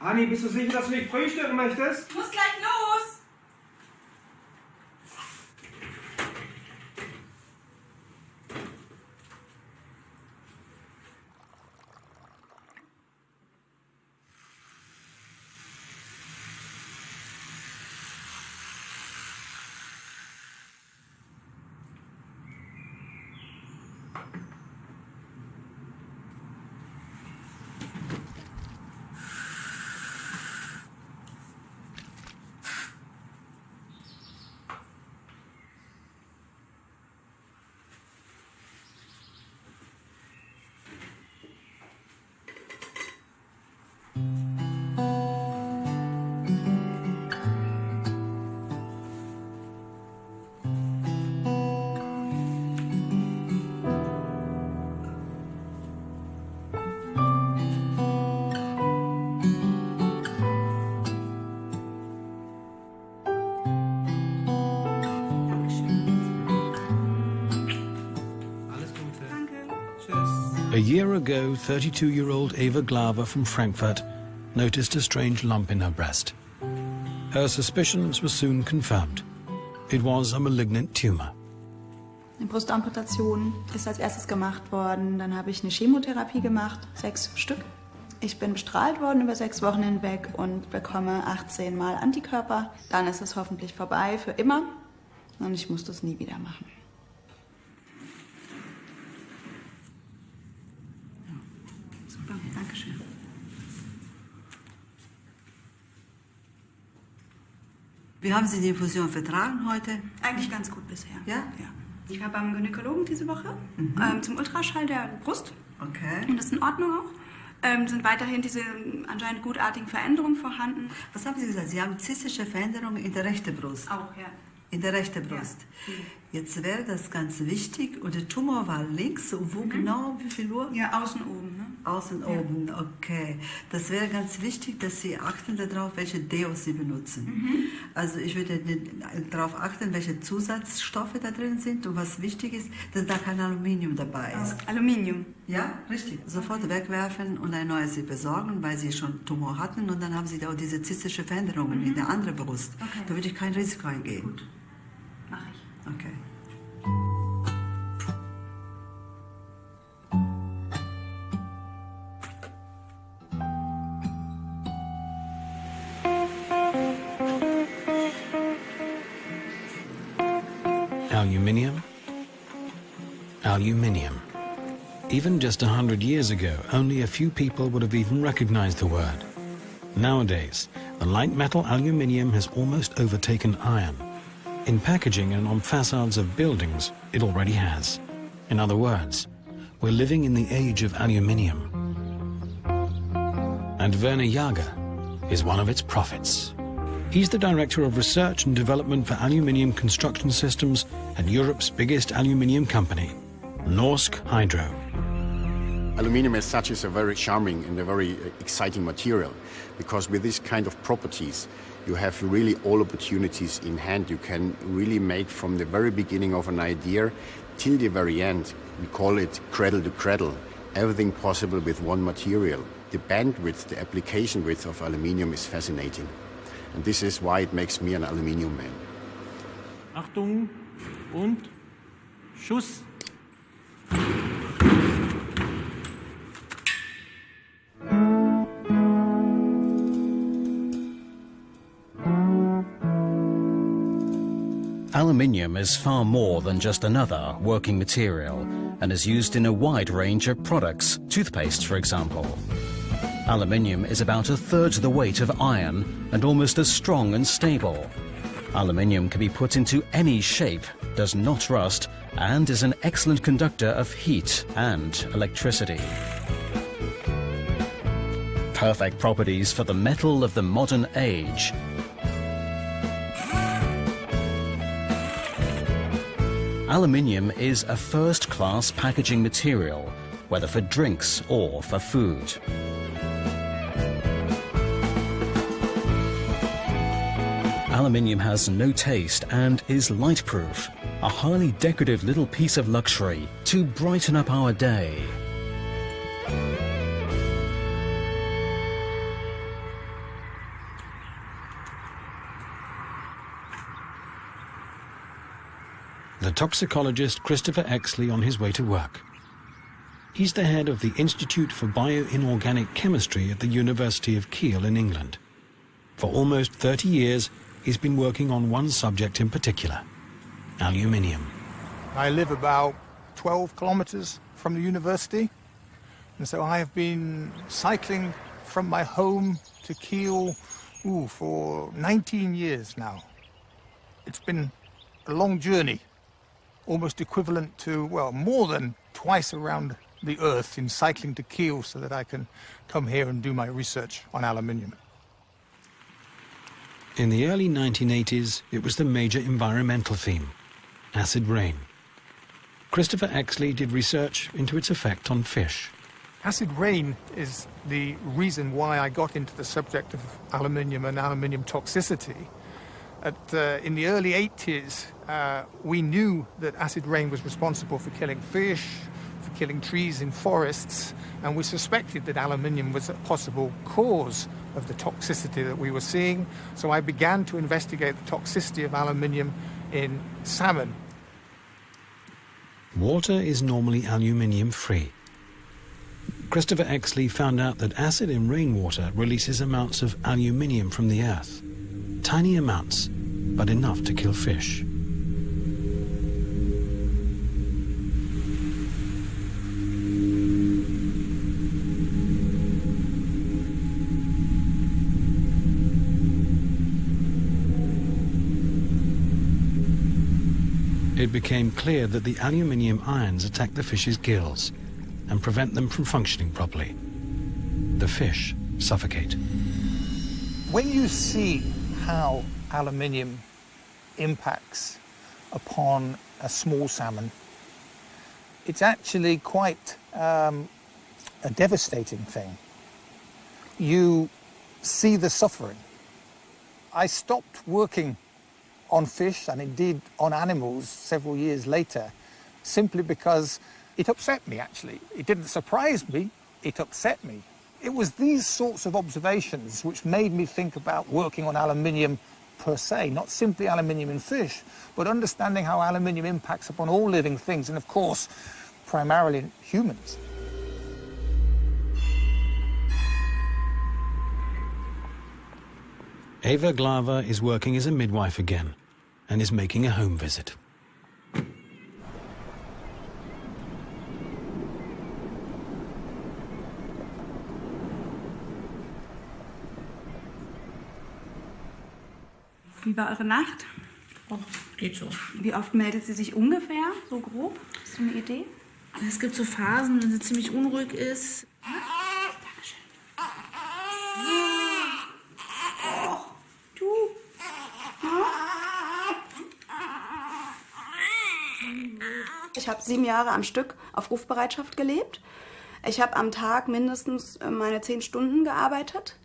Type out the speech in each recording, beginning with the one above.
Anni, bist du sicher, dass du nicht frühstücken möchtest? Ich muss gleich los! A year ago, 32-year-old Eva Glaver from Frankfurt noticed a strange lump in her breast. Her suspicions were soon confirmed. It was a malignant tumor. Eine Brustamputation ist als erstes gemacht worden. Dann habe ich eine Chemotherapie gemacht, 6 Stück. Ich bin bestrahlt worden über 6 Wochen hinweg und bekomme 18 Mal Antikörper. Dann ist es hoffentlich vorbei für immer und ich muss das nie wieder machen. Super, danke schön. Wie haben Sie die Infusion vertragen heute? Eigentlich ganz gut bisher. Ja? Ja. Ich war beim Gynäkologen diese Woche zum Ultraschall der Brust. Okay. Und das ist in Ordnung auch. Sind weiterhin diese anscheinend gutartigen Veränderungen vorhanden. Was haben Sie gesagt? Sie haben zystische Veränderungen in der rechten Brust. Auch, ja. In der rechten Brust. Ja. Jetzt wäre das ganz wichtig. Und der Tumor war links. Und wo genau? Wie viel Uhr? Ja, außen oben. Ne? Außen oben, okay. Das wäre ganz wichtig, dass Sie achten darauf, welche Deos Sie benutzen. Also ich würde darauf achten, welche Zusatzstoffe da drin sind. Und was wichtig ist, dass da kein Aluminium dabei ist. Aluminium. Ja, richtig. Sofort wegwerfen und ein neues Sie besorgen, weil Sie schon Tumor hatten. Und dann haben Sie auch diese zystische Veränderungen in der anderen Brust. Okay. Da würde ich kein Risiko eingehen. Gut, mache ich. Okay. Aluminium? Aluminium. Even just 100 years ago, only a few people would have even recognized the word. Nowadays, the light metal aluminium has almost overtaken iron. In packaging and on facades of buildings, it already has. In other words, we're living in the age of aluminium. And Werner Jager is one of its prophets. He's the Director of Research and Development for Aluminium Construction Systems at Europe's biggest aluminium company, Norsk Hydro. Aluminium as such is a very charming and a very exciting material, because with this kind of properties you have really all opportunities in hand. You can really make from the very beginning of an idea till the very end. We call it cradle to cradle, everything possible with one material. The bandwidth, the application width of aluminium is fascinating. And this is why it makes me an aluminium man. Achtung und Schuss. Aluminium is far more than just another working material and is used in a wide range of products, toothpaste for example. Aluminium is about a third the weight of iron and almost as strong and stable. Aluminium can be put into any shape, does not rust, and is an excellent conductor of heat and electricity. Perfect properties for the metal of the modern age. Aluminium is a first-class packaging material, whether for drinks or for food. Aluminium has no taste and is light-proof, a highly decorative little piece of luxury to brighten up our day. The toxicologist Christopher Exley on his way to work. He's the head of the Institute for Bioinorganic Chemistry at the University of Kiel in England. For almost 30 years, he's been working on one subject in particular, aluminium. I live about 12 kilometers from the university, and so I have been cycling from my home to Kiel for 19 years now. It's been a long journey, almost equivalent to, well, more than twice around the Earth in cycling to Kiel so that I can come here and do my research on aluminium. In the early 1980s, it was the major environmental theme, acid rain. Christopher Exley did research into its effect on fish. Acid rain is the reason why I got into the subject of aluminium and aluminium toxicity. In the early 80s, we knew that acid rain was responsible for killing fish, for killing trees in forests, and we suspected that aluminium was a possible cause of the toxicity that we were seeing. So I began to investigate the toxicity of aluminium in salmon. Water is normally aluminium-free. Christopher Exley found out that acid in rainwater releases amounts of aluminium from the earth. Tiny amounts, but enough to kill fish. It became clear that the aluminium ions attack the fish's gills and prevent them from functioning properly. The fish suffocate. When you see how aluminium impacts upon a small salmon, it's actually quite a devastating thing. You see the suffering. I stopped working on fish and indeed on animals several years later simply because it upset me, actually. It didn't surprise me, it upset me. It was these sorts of observations which made me think about working on aluminium per se, not simply aluminium in fish, but understanding how aluminium impacts upon all living things, and of course, primarily humans. Eva Glaver is working as a midwife again and is making a home visit. Wie war eure Nacht? Oh, geht so. Wie oft meldet sie sich ungefähr, so grob? Hast du eine Idee? Es gibt so Phasen, wenn sie ziemlich unruhig ist. Dankeschön. Oh, du. Ich habe 7 Jahre am Stück auf Rufbereitschaft gelebt. Ich habe am Tag mindestens meine 10 Stunden gearbeitet.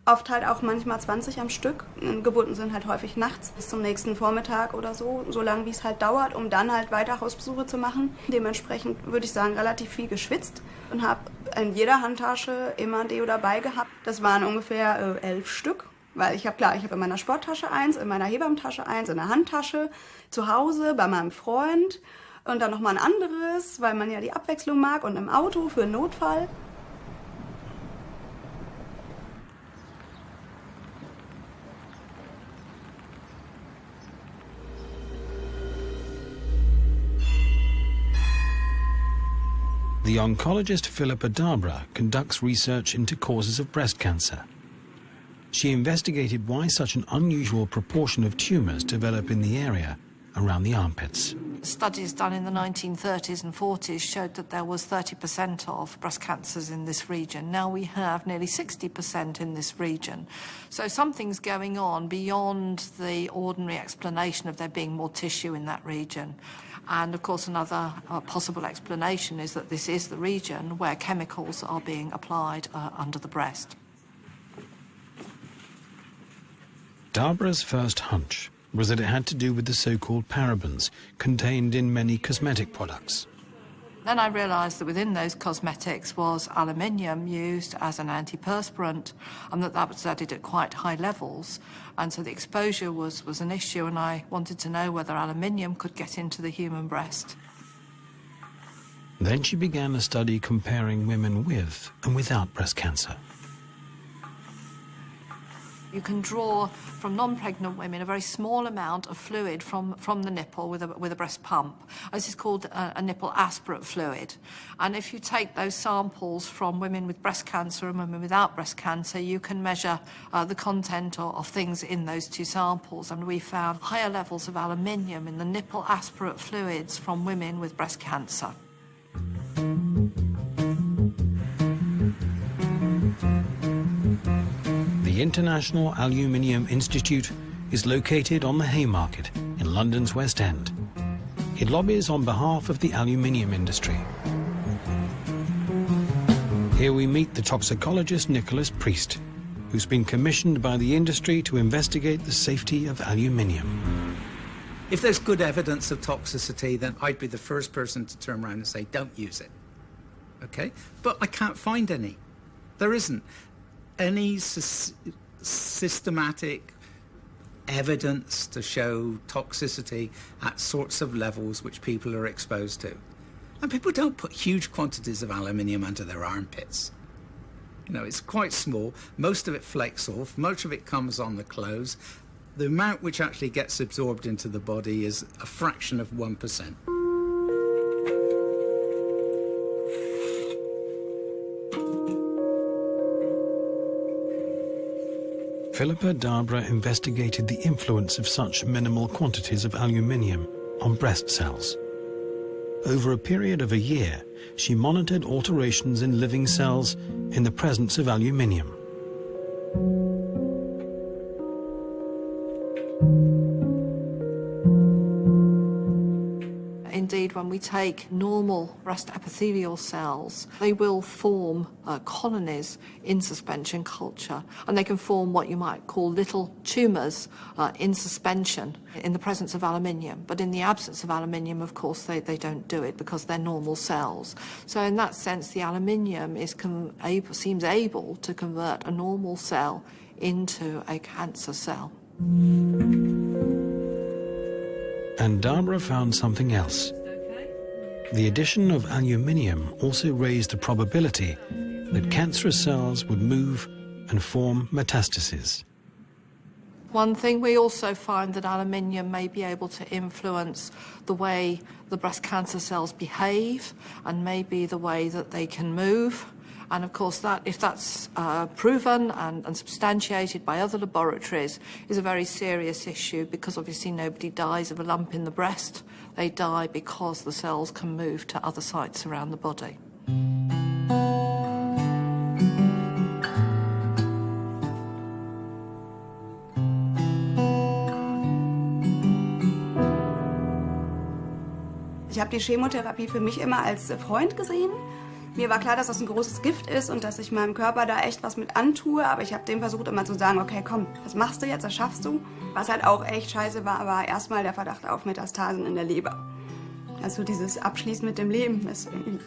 Oft halt auch manchmal 20 am Stück. Gebunden sind halt häufig nachts bis zum nächsten Vormittag oder so lange wie es halt dauert, um dann halt weiter Hausbesuche zu machen. Dementsprechend würde ich sagen, relativ viel geschwitzt und habe in jeder Handtasche immer ein Deo dabei gehabt. Das waren ungefähr 11 Stück, weil ich habe in meiner Sporttasche eins, in meiner Hebammtasche eins, in der Handtasche, zu Hause bei meinem Freund und dann nochmal ein anderes, weil man ja die Abwechslung mag, und im Auto für einen Notfall. The oncologist Philippa Dabra conducts research into causes of breast cancer. She investigated why such an unusual proportion of tumours develop in the area around the armpits. Studies done in the 1930s and 40s showed that there was 30% of breast cancers in this region. Now we have nearly 60% in this region. So something's going on beyond the ordinary explanation of there being more tissue in that region. And of course another possible explanation is that this is the region where chemicals are being applied under the breast. Dabra's first hunch was that it had to do with the so-called parabens contained in many cosmetic products. Then I realised that within those cosmetics was aluminium used as an antiperspirant, and that was added at quite high levels. And so the exposure was an issue, and I wanted to know whether aluminium could get into the human breast. Then she began a study comparing women with and without breast cancer. You can draw from non-pregnant women a very small amount of fluid from the nipple with a breast pump. This is called a nipple aspirate fluid. And if you take those samples from women with breast cancer and women without breast cancer, you can measure the content of things in those two samples. And we found higher levels of aluminium in the nipple aspirate fluids from women with breast cancer. The International Aluminium Institute is located on the Haymarket in London's West End. It lobbies on behalf of the aluminium industry. Here we meet the toxicologist Nicholas Priest, who's been commissioned by the industry to investigate the safety of aluminium. If there's good evidence of toxicity, then I'd be the first person to turn around and say, don't use it. Okay? But I can't find any. There isn't any systematic evidence to show toxicity at sorts of levels which people are exposed to. And people don't put huge quantities of aluminium under their armpits. You know, it's quite small. Most of it flakes off. Most of it comes on the clothes. The amount which actually gets absorbed into the body is a fraction of 1%. Philippa Dabra investigated the influence of such minimal quantities of aluminium on breast cells. Over a period of a year, she monitored alterations in living cells in the presence of aluminium. Indeed, when we take normal breast epithelial cells, they will form colonies in suspension culture, and they can form what you might call little tumours in suspension in the presence of aluminium. But in the absence of aluminium, of course, they don't do it because they're normal cells. So in that sense, the aluminium seems able to convert a normal cell into a cancer cell. And Dabra found something else. The addition of aluminium also raised the probability that cancerous cells would move and form metastases. One thing, we also find that aluminium may be able to influence the way the breast cancer cells behave and maybe the way that they can move. And of course, if that's proven and substantiated by other laboratories, is a very serious issue, because obviously nobody dies of a lump in the breast. They die because the cells can move to other sites around the body. Ich habe die Chemotherapie für mich immer als Freund gesehen. Mir war klar, dass das ein großes Gift ist und dass ich meinem Körper da echt was mit antue. Aber ich habe dem versucht immer zu sagen, okay, komm, das machst du jetzt, das schaffst du. Was halt auch echt scheiße war, war erstmal der Verdacht auf Metastasen in der Leber. Also dieses Abschließen mit dem Leben ist irgendwie...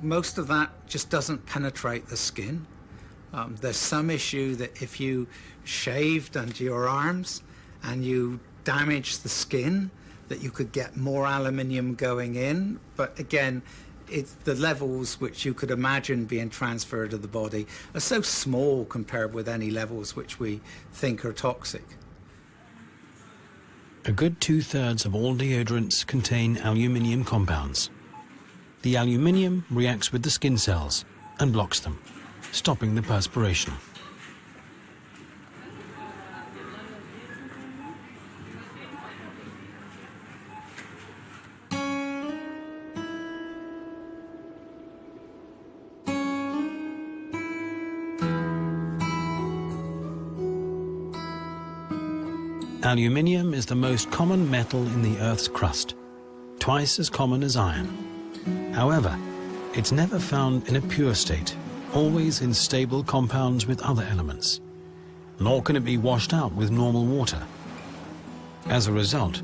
Most of that just doesn't penetrate the skin. There's some issue that if you shaved under your arms and you damage the skin, that you could get more aluminium going in, but again, it's the levels which you could imagine being transferred to the body are so small compared with any levels which we think are toxic. A good 2/3 of all deodorants contain aluminium compounds. The aluminium reacts with the skin cells and blocks them, stopping the perspiration. Aluminium is the most common metal in the Earth's crust, twice as common as iron. However, it's never found in a pure state, always in stable compounds with other elements. Nor can it be washed out with normal water. As a result,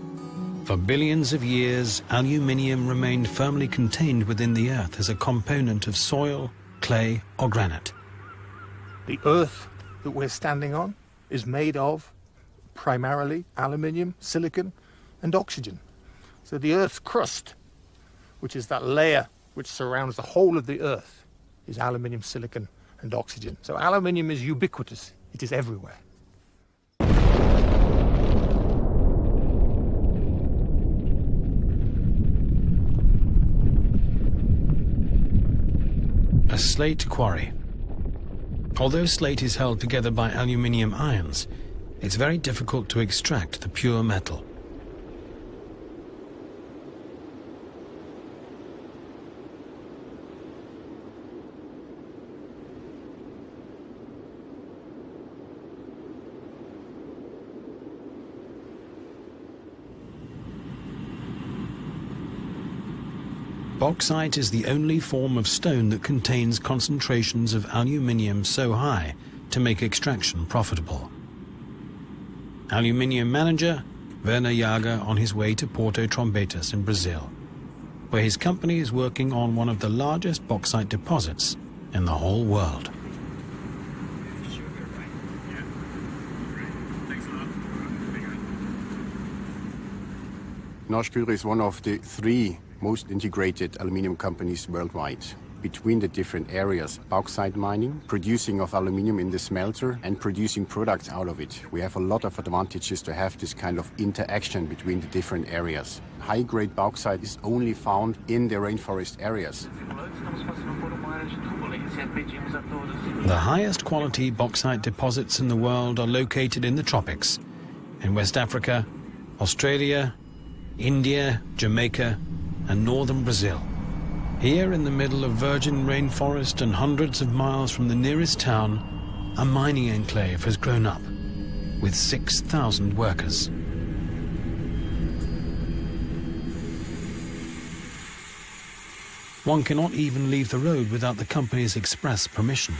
for billions of years, aluminium remained firmly contained within the Earth as a component of soil, clay, or granite. The Earth that we're standing on is made of primarily aluminium, silicon, and oxygen. So the Earth's crust, which is that layer which surrounds the whole of the Earth, is aluminium, silicon, and oxygen. So aluminium is ubiquitous. It is everywhere. A slate quarry. Although slate is held together by aluminium ions, it's very difficult to extract the pure metal. Bauxite is the only form of stone that contains concentrations of aluminium so high to make extraction profitable. Aluminium manager Werner Jager on his way to Porto Trombetas in Brazil, where his company is working on one of the largest bauxite deposits in the whole world. Norsk is one of the 3 most integrated aluminium companies worldwide. Between the different areas, bauxite mining, producing of aluminium in the smelter, and producing products out of it. We have a lot of advantages to have this kind of interaction between the different areas. High-grade bauxite is only found in the rainforest areas. The highest quality bauxite deposits in the world are located in the tropics, in West Africa, Australia, India, Jamaica, and northern Brazil. Here in the middle of virgin rainforest and hundreds of miles from the nearest town, a mining enclave has grown up with 6,000 workers. One cannot even leave the road without the company's express permission.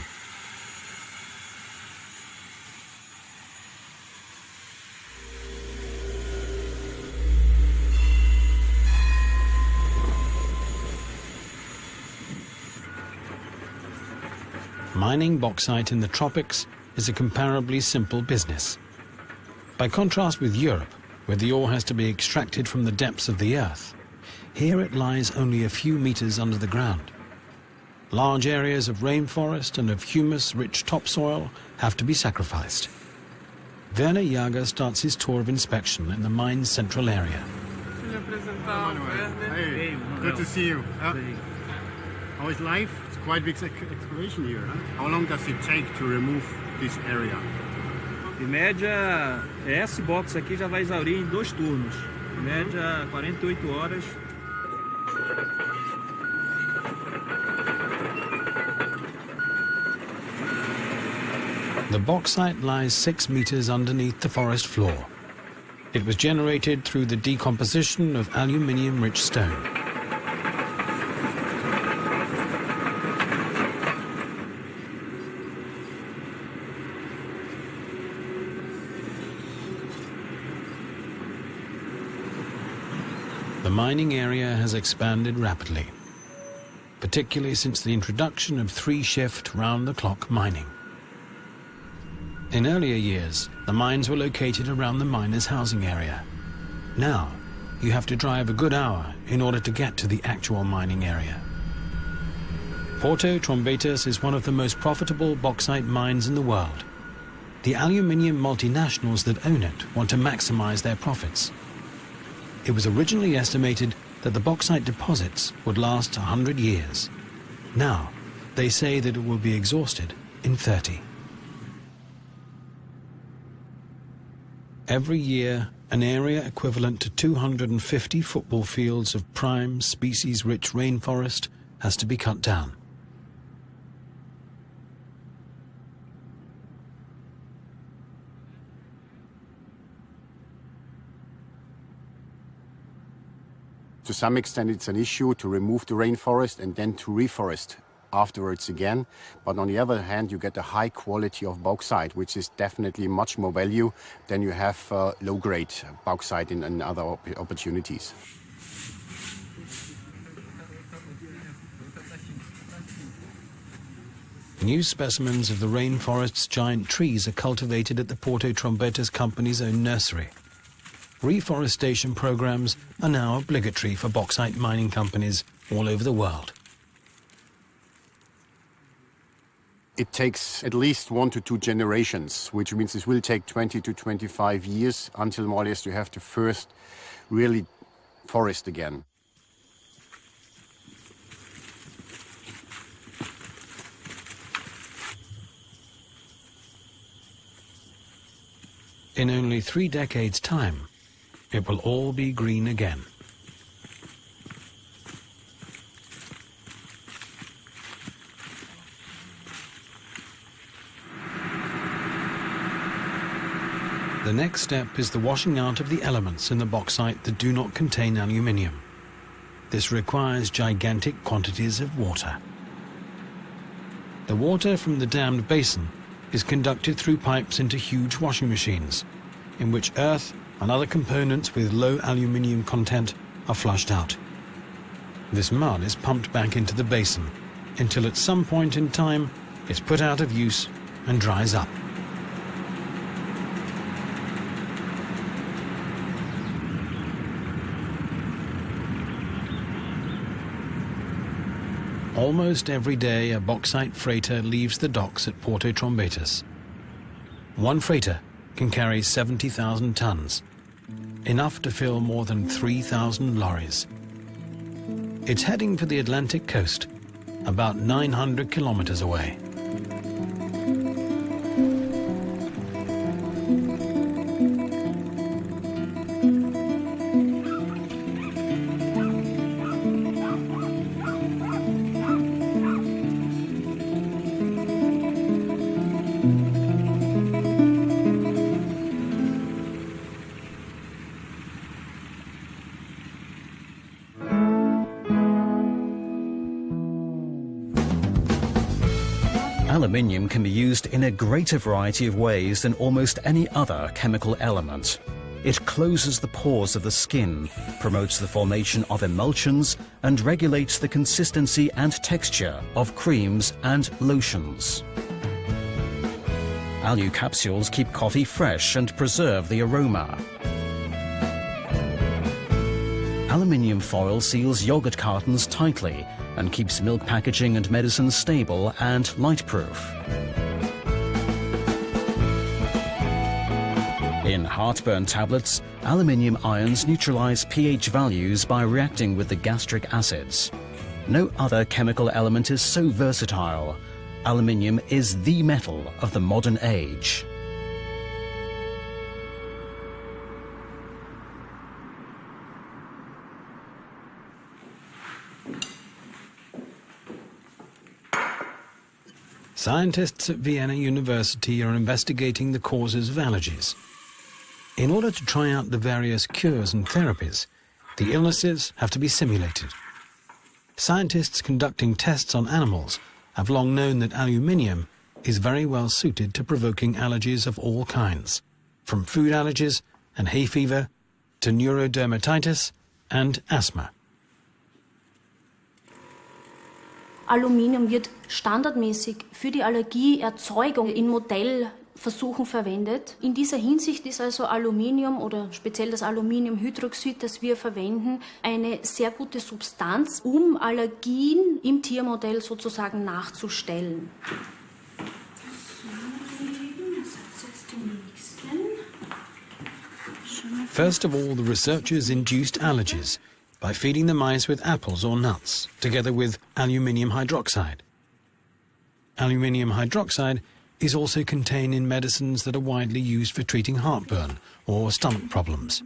Mining bauxite in the tropics is a comparably simple business. By contrast with Europe, where the ore has to be extracted from the depths of the earth, here it lies only a few meters under the ground. Large areas of rainforest and of humus-rich topsoil have to be sacrificed. Werner Jager starts his tour of inspection in the mine's central area. Hey, good to see you. How is life? It's quite a big excavation here. Huh? How long does it take to remove this area? Em média, esse box aqui já vai exaurir em 2 turnos. Em média, 48 horas. The bauxite lies 6 meters underneath the forest floor. It was generated through the decomposition of aluminium-rich stone. The mining area has expanded rapidly, particularly since the introduction of 3-shift round-the-clock mining. In earlier years, the mines were located around the miners' housing area. Now, you have to drive a good hour in order to get to the actual mining area. Porto Trombetas is one of the most profitable bauxite mines in the world. The aluminium multinationals that own it want to maximize their profits. It was originally estimated that the bauxite deposits would last 100 years. Now, they say that it will be exhausted in 30. Every year, an area equivalent to 250 football fields of prime, species-rich rainforest has to be cut down. To some extent, it's an issue to remove the rainforest and then to reforest afterwards again. But on the other hand, you get a high quality of bauxite, which is definitely much more value than you have low-grade bauxite in other opportunities. New specimens of the rainforest's giant trees are cultivated at the Porto Trombetas company's own nursery. Reforestation programs are now obligatory for bauxite mining companies all over the world. It takes at least 1 to 2 generations, which means it will take 20 to 25 years until more or less you have to first really forest again. In only 3 decades' time, it will all be green again. The next step is the washing out of the elements in the bauxite that do not contain aluminium. This requires gigantic quantities of water. The water from the dammed basin is conducted through pipes into huge washing machines, in which earth and other components with low aluminium content are flushed out. This mud is pumped back into the basin until at some point in time it's put out of use and dries up. Almost every day a bauxite freighter leaves the docks at Porto Trombetas. One freighter can carry 70,000 tons, enough to fill more than 3,000 lorries. It's heading for the Atlantic coast, about 900 kilometers away. Aluminium can be used in a greater variety of ways than almost any other chemical element. It closes the pores of the skin, promotes the formation of emulsions, and regulates the consistency and texture of creams and lotions. Alu capsules keep coffee fresh and preserve the aroma. Aluminium foil seals yogurt cartons tightly and keeps milk packaging and medicine stable and light-proof. In heartburn tablets, aluminium ions neutralize pH values by reacting with the gastric acids. No other chemical element is so versatile. Aluminium is the metal of the modern age. Scientists at Vienna University are investigating the causes of allergies. In order to try out the various cures and therapies, the illnesses have to be simulated. Scientists conducting tests on animals have long known that aluminium is very well suited to provoking allergies of all kinds, from food allergies and hay fever to neurodermatitis and asthma. Aluminium wird standardmäßig für die Allergieerzeugung in Modell Versuchen verwendet. In dieser Hinsicht ist also Aluminium oder speziell das Aluminiumhydroxid, das wir verwenden, eine sehr gute Substanz, um Allergien im Tiermodell sozusagen nachzustellen. First of all, the researchers induced allergies by feeding the mice with apples or nuts, together with aluminium hydroxide. Aluminium hydroxide is also contained in medicines that are widely used for treating heartburn or stomach problems.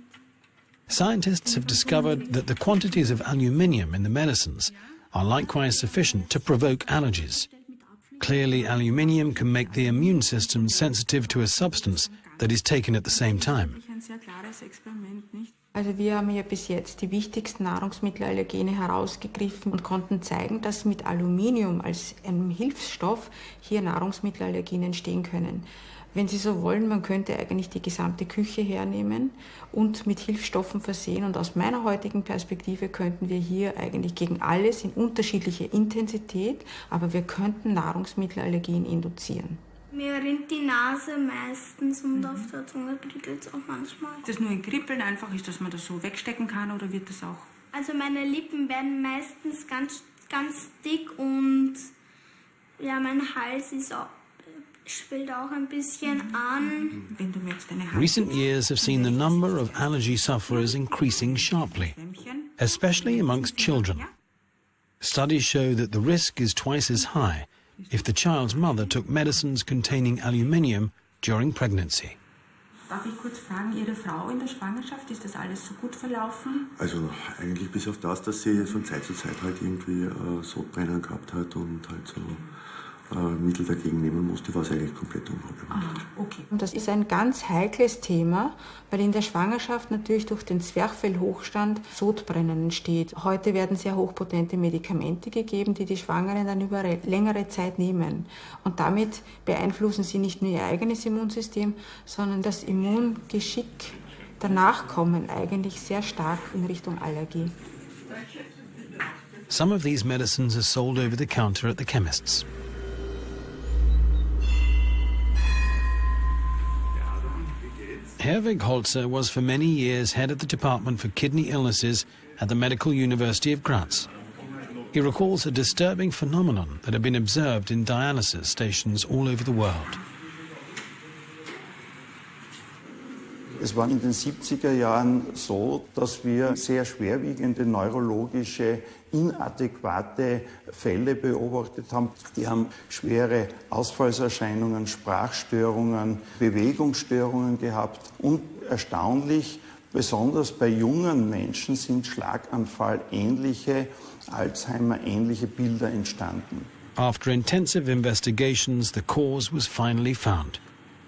Scientists have discovered that the quantities of aluminium in the medicines are likewise sufficient to provoke allergies. Clearly, aluminium can make the immune system sensitive to a substance that is taken at the same time. Also wir haben ja bis jetzt die wichtigsten Nahrungsmittelallergene herausgegriffen und konnten zeigen, dass mit Aluminium als einem Hilfsstoff hier Nahrungsmittelallergien entstehen können. Wenn Sie so wollen, man könnte eigentlich die gesamte Küche hernehmen und mit Hilfsstoffen versehen. Und aus meiner heutigen Perspektive könnten wir hier eigentlich gegen alles in unterschiedlicher Intensität, aber wir könnten Nahrungsmittelallergien induzieren. Mir rinnt die Nase meistens und auf der Zunge kribbelt es auch manchmal. Ist das nur ein Kribbeln einfach, ist, dass man das so wegstecken kann oder wird das auch? Also meine Lippen werden meistens ganz dick und ja, mein Hals ist auch, schwillt auch ein bisschen an. Wenn du mir jetzt deine Recent years have seen the number of allergy sufferers increasing sharply, especially amongst children. Studies show that the risk is twice as high if the child's mother took medicines containing aluminium during pregnancy. Darf ich kurz fragen, Ihre Frau in der Schwangerschaft, ist das alles so gut verlaufen? Also eigentlich bis auf das, dass sie von Zeit zu Zeit halt irgendwie Sodbrennen gehabt hat und halt so Mittel dagegen nehmen musste, war es eigentlich komplett unproblematisch. Okay. Und das ist ein ganz heikles Thema, weil in der Schwangerschaft natürlich durch den Zwerchfellhochstand Sodbrennen entsteht. Heute werden sehr hochpotente Medikamente gegeben, die die Schwangeren dann über längere Zeit nehmen. Und damit beeinflussen sie nicht nur ihr eigenes Immunsystem, sondern das Immungeschick der Nachkommen eigentlich sehr stark in Richtung Allergie. Some of these medicines are sold over the counter at the chemists. Herwig Holzer was for many years head of the Department for Kidney Illnesses at the Medical University of Graz. He recalls a disturbing phenomenon that had been observed in dialysis stations all over the world. Es war in den 70er Jahren so, dass wir sehr schwerwiegende neurologische, inadäquate Fälle beobachtet haben. Die haben schwere Ausfallserscheinungen, Sprachstörungen, Bewegungsstörungen gehabt. Und erstaunlich, besonders bei jungen Menschen sind Schlaganfall-ähnliche, Alzheimer-ähnliche Bilder entstanden. After intensive investigations, the cause was finally found.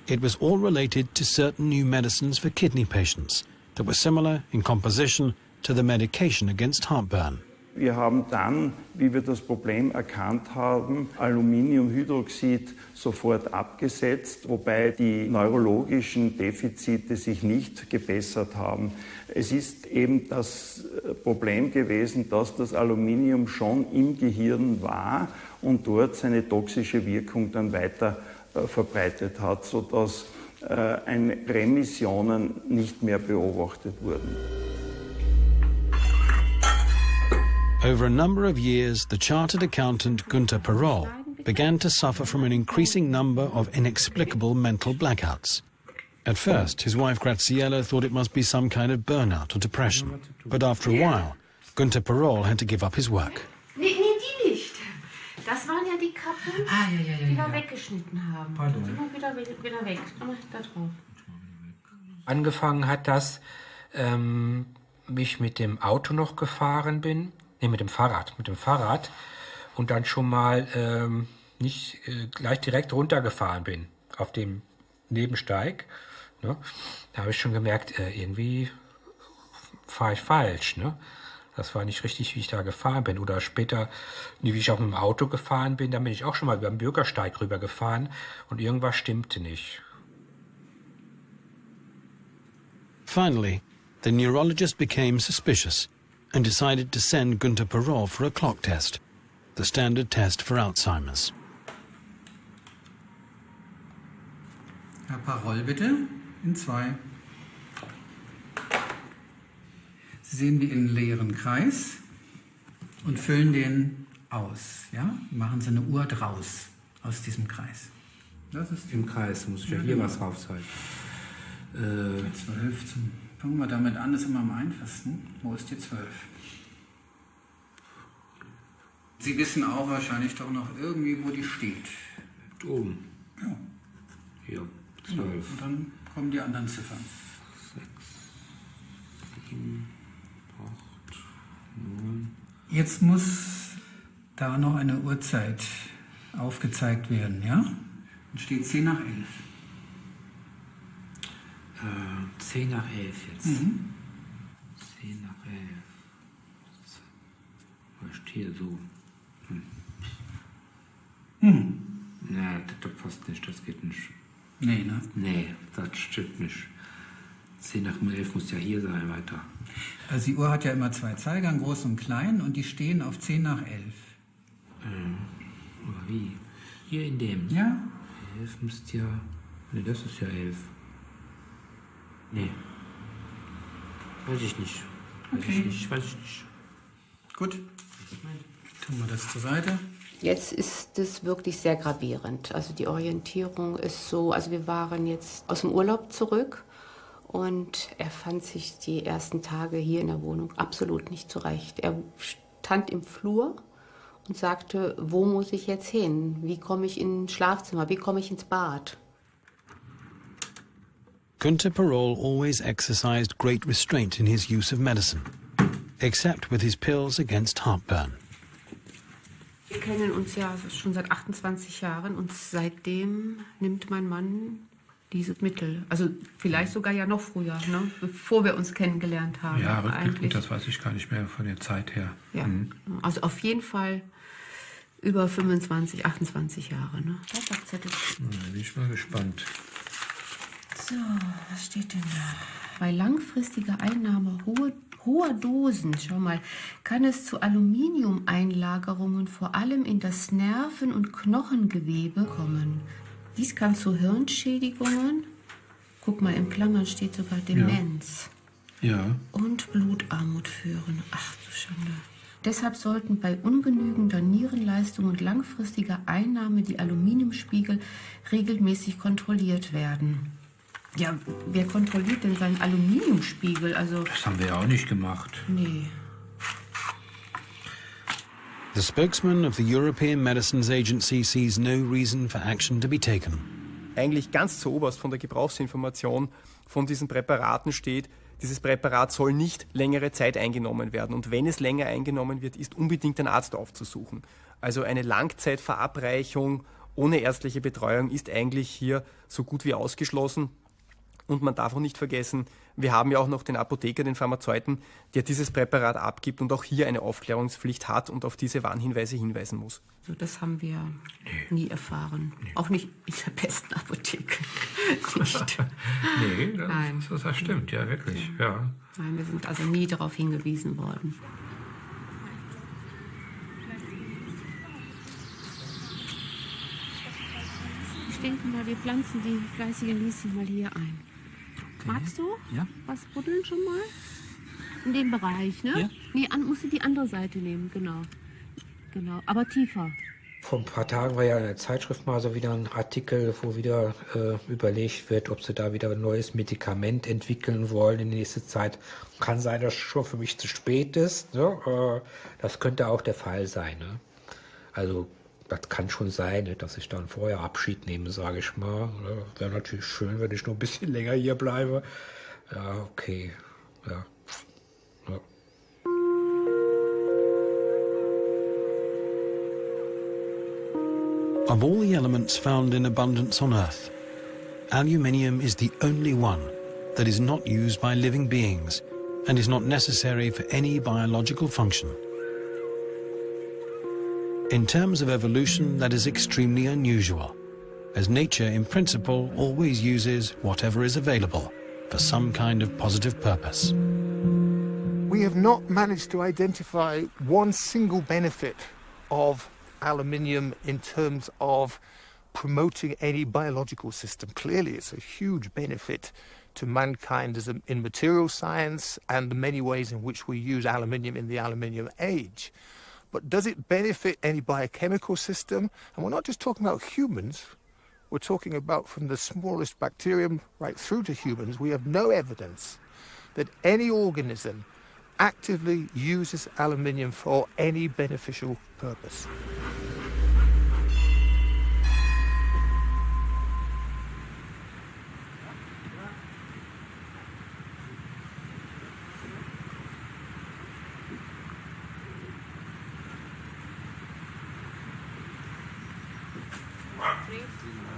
It was all related to certain new medicines for kidney patients that were similar in composition to the medication against heartburn. Wir haben dann, wie wir das Problem erkannt haben, Aluminiumhydroxid sofort abgesetzt, wobei die neurologischen Defizite sich nicht gebessert haben. Es ist eben das Problem gewesen, dass das Aluminium schon im Gehirn war und dort seine toxische Wirkung dann weiter verbreitet hat, sodass Remissionen nicht mehr beobachtet wurden. Over a number of years, the chartered accountant Günter Perol began to suffer from an increasing number of inexplicable mental blackouts. At first, his wife Graziella thought it must be some kind of burnout or depression. But after a while, Günter Perol had to give up his work. Nee, die nicht. Das waren ja die Kappen, die wir weggeschnitten haben. Pardon. Die waren wieder weg. Da drauf. Angefangen hat das, mich mit dem Auto noch gefahren bin. Nee, mit dem Fahrrad. Und dann schon mal nicht gleich direkt runtergefahren bin auf dem Nebensteig. Ne? Da habe ich schon gemerkt, irgendwie fahre ich falsch. Ne? Das war nicht richtig, wie ich da gefahren bin. Oder später, wie ich auch mit dem Auto gefahren bin, dann bin ich auch schon mal über den Bürgersteig rübergefahren und irgendwas stimmte nicht. Finally, the neurologist became suspicious and decided to send Günter Perol for a clock test, the standard test for Alzheimer's. Herr Parol, bitte. In 2. Sie sehen wie einen leeren Kreis und füllen den aus. Ja? Machen Sie eine Uhr draus aus diesem Kreis. Das ist im Kreis muss ich ja hier was draufzeigen. 12. Fangen wir damit an, das ist immer am einfachsten. Wo ist die 12? Sie wissen auch wahrscheinlich doch noch irgendwie, wo die steht. Oben. Ja. Hier, 12. Ja, und dann kommen die anderen Ziffern. 6, 7, 8, 9. Jetzt muss da noch eine Uhrzeit aufgezeigt werden, ja? Dann steht 10 nach 11. 10 nach 11 jetzt. 10 nach 11. Was steht hier so? Na, das passt nicht, das geht nicht. Nee, ne? Nee, das stimmt nicht. 10 nach 11 muss ja hier sein, weiter. Also die Uhr hat ja immer 2 Zeiger, einen großen und kleinen, und die stehen auf 10 nach 11. Oder wie? Hier in dem? Ja. 11 müsste ja... Ne, das ist ja 11. Nee. Weiß ich nicht. Weiß ich nicht. Gut. Tun wir das zur Seite. Jetzt ist es wirklich sehr gravierend. Also die Orientierung ist so, also wir waren jetzt aus dem Urlaub zurück und er fand sich die ersten Tage hier in der Wohnung absolut nicht zurecht. Er stand im Flur und sagte, wo muss ich jetzt hin? Wie komme ich ins Schlafzimmer? Wie komme ich ins Bad? Günter Parol always exercised great restraint in his use of medicine, except with his pills against heartburn. Wir kennen uns ja schon seit 28 Jahren und seitdem nimmt mein Mann dieses Mittel. Also vielleicht sogar ja noch früher, ne? Bevor wir uns kennengelernt haben. Ja, rückblickend, das weiß ich gar nicht mehr von der Zeit her. Ja, also auf jeden Fall über 25, 28 Jahre. Ne? Bin ich mal gespannt. So, was steht denn da? Bei langfristiger Einnahme hoher Dosen, schau mal, kann es zu Aluminiumeinlagerungen vor allem in das Nerven- und Knochengewebe kommen. Dies kann zu Hirnschädigungen, guck mal, in Klammern steht sogar Demenz, und Blutarmut führen. Ach du Schande. Deshalb sollten bei ungenügender Nierenleistung und langfristiger Einnahme die Aluminiumspiegel regelmäßig kontrolliert werden. Ja, wer kontrolliert denn seinen Aluminiumspiegel? Also, das haben wir ja auch nicht gemacht. Nee. The spokesman of the European Medicines Agency sees no reason for action to be taken. Eigentlich ganz zu oberst von der Gebrauchsinformation von diesen Präparaten steht, dieses Präparat soll nicht längere Zeit eingenommen werden. Und wenn es länger eingenommen wird, ist unbedingt den Arzt aufzusuchen. Also eine Langzeitverabreichung ohne ärztliche Betreuung ist eigentlich hier so gut wie ausgeschlossen. Und man darf auch nicht vergessen, wir haben ja auch noch den Apotheker, den Pharmazeuten, der dieses Präparat abgibt und auch hier eine Aufklärungspflicht hat und auf diese Warnhinweise hinweisen muss. So, das haben wir nie erfahren. Auch nicht in der besten Apotheke. Nicht. Nee, das stimmt, ja, wirklich. Ja. Nein, wir sind also nie darauf hingewiesen worden. Ich denke mal, wir pflanzen die fleißigen Lieschen mal hier ein. Okay. Magst du was buddeln schon mal? In dem Bereich, ne? Ja. Nee, musst du die andere Seite nehmen, genau. Genau, aber tiefer. Vor ein paar Tagen war ja in der Zeitschrift mal so wieder ein Artikel, wo wieder überlegt wird, ob sie da wieder ein neues Medikament entwickeln wollen in nächster Zeit. Kann sein, dass es schon für mich zu spät ist. Ne? Das könnte auch der Fall sein. Ne? Also das kann schon sein, ne, dass ich dann vorher Abschied nehme, sage ich mal. Wäre natürlich schön, wenn ich noch ein bisschen länger hier bleibe. Ja, okay. Ja. Of all the elements found in abundance on Earth, aluminium is the only one that is not used by living beings and is not necessary for any biological function. In terms of evolution, that is extremely unusual, as nature in principle always uses whatever is available for some kind of positive purpose. We have not managed to identify one single benefit of aluminium in terms of promoting any biological system. Clearly, it's a huge benefit to mankind in material science and the many ways in which we use aluminium in the aluminium age. But does it benefit any biochemical system? And we're not just talking about humans. We're talking about from the smallest bacterium right through to humans. We have no evidence that any organism actively uses aluminium for any beneficial purpose.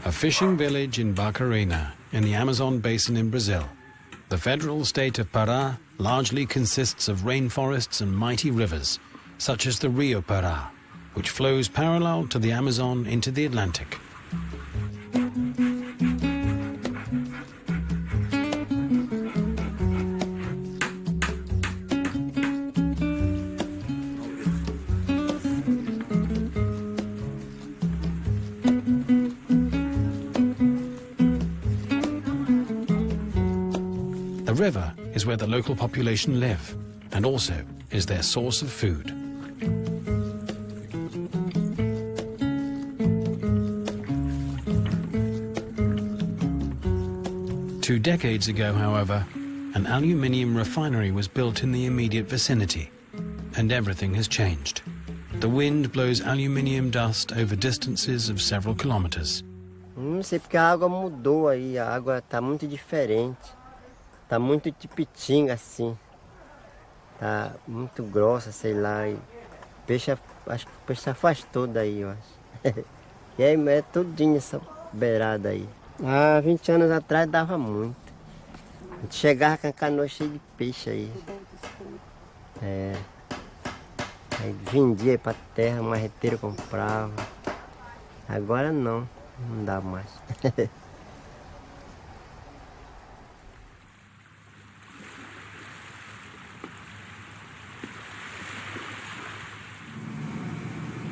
A fishing village in Barcarena, in the Amazon basin in Brazil. The federal state of Pará largely consists of rainforests and mighty rivers, such as the Rio Pará, which flows parallel to the Amazon into the Atlantic. The river is where the local population live, and also is their source of food. Two decades ago, however, an aluminium refinery was built in the immediate vicinity, and everything has changed. The wind blows aluminium dust over distances of several kilometers. Não sei porque a água mudou aí, a água está muito diferente. Tá muito de pitinga assim. Tá muito grossa, sei lá. E peixe, acho que o peixe se afastou daí, eu acho. E aí é tudinho essa beirada aí. Há 20 anos atrás dava muito. A gente chegava com a canoa cheia de peixe aí. É. Aí vendia pra terra, o marreteiro comprava. Agora não dá mais.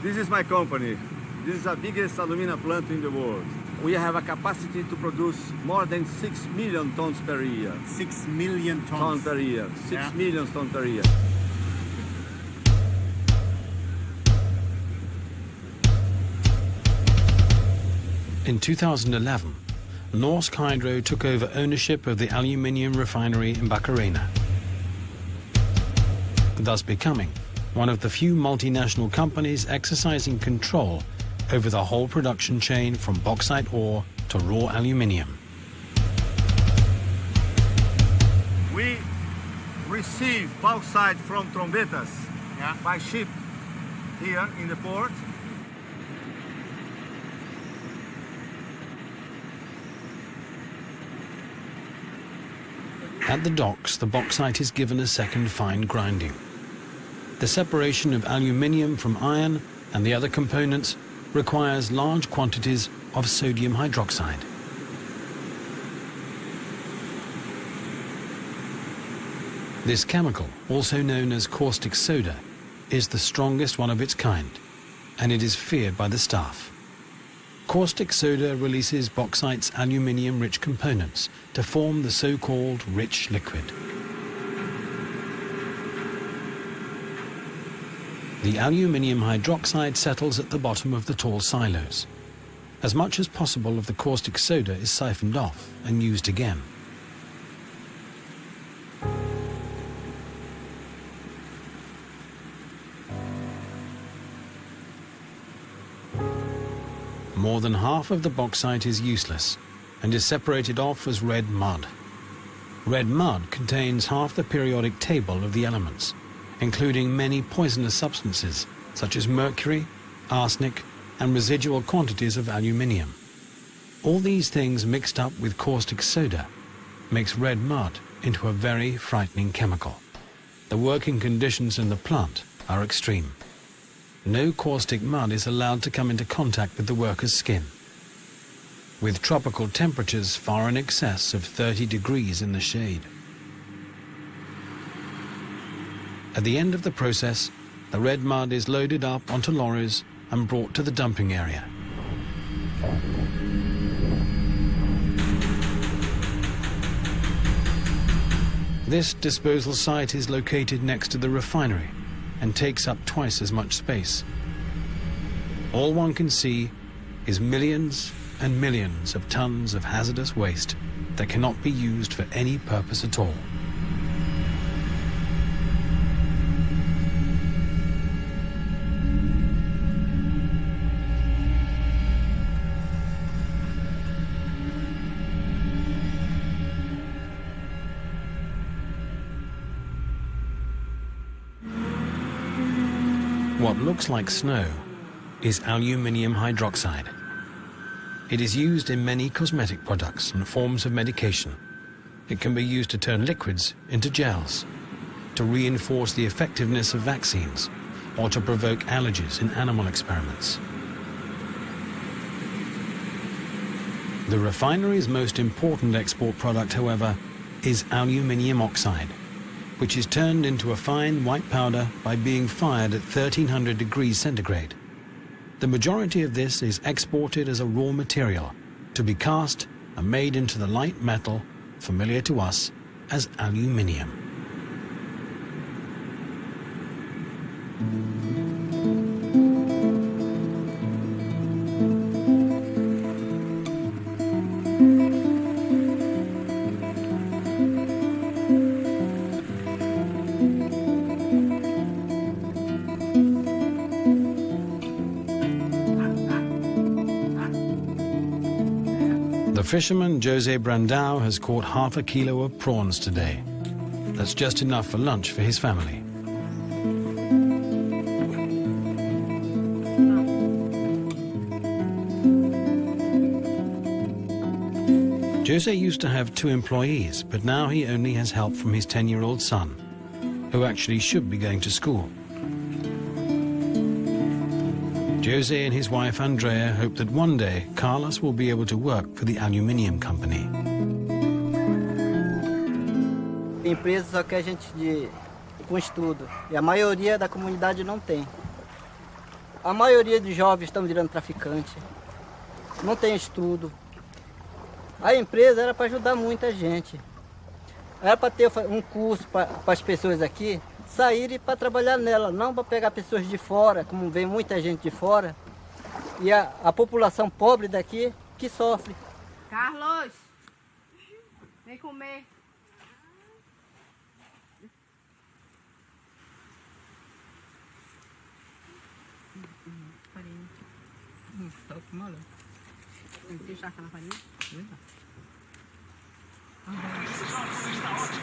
This is my company. This is the biggest alumina plant in the world. We have a capacity to produce more than 6 million tons per year. 6 million tons per year. 6 million tons per year. In 2011, Norsk Hydro took over ownership of the aluminium refinery in Barcarena, thus becoming one of the few multinational companies exercising control over the whole production chain from bauxite ore to raw aluminium. We receive bauxite from Trombetas by ship here in the port. At the docks, the bauxite is given a second fine grinding. The separation of aluminium from iron and the other components requires large quantities of sodium hydroxide. This chemical, also known as caustic soda, is the strongest one of its kind, and it is feared by the staff. Caustic soda releases bauxite's aluminium-rich components to form the so-called rich liquid. The aluminium hydroxide settles at the bottom of the tall silos. As much as possible of the caustic soda is siphoned off and used again. More than half of the bauxite is useless and is separated off as red mud. Red mud contains half the periodic table of the elements, including many poisonous substances such as mercury, arsenic, and residual quantities of aluminium. All these things mixed up with caustic soda makes red mud into a very frightening chemical. The working conditions in the plant are extreme. No caustic mud is allowed to come into contact with the worker's skin. With tropical temperatures far in excess of 30 degrees in the shade. At the end of the process, the red mud is loaded up onto lorries and brought to the dumping area. This disposal site is located next to the refinery and takes up twice as much space. All one can see is millions and millions of tons of hazardous waste that cannot be used for any purpose at all. What looks like snow is aluminium hydroxide. It is used in many cosmetic products and forms of medication. It can be used to turn liquids into gels, to reinforce the effectiveness of vaccines, or to provoke allergies in animal experiments. The refinery's most important export product, however, is aluminium oxide, which is turned into a fine white powder by being fired at 1300 degrees centigrade. The majority of this is exported as a raw material to be cast and made into the light metal familiar to us as aluminium. The fisherman Jose Brandao has caught half a kilo of prawns today. That's just enough for lunch for his family. Jose used to have 2 employees, but now he only has help from his 10-year-old son, who actually should be going to school. Jose and his wife Andrea hope that one day Carlos will be able to work for the aluminium company. Empresa só quer gente com estudo, e a maioria da comunidade não tem. A maioria dos jovens estão virando traficante, não tem estudo. A empresa era para ajudar muita gente. Era para ter um curso para as pessoas aqui saírem para trabalhar nela, não para pegar pessoas de fora, como vem muita gente de fora, e a população pobre daqui que sofre. Carlos, vem comer.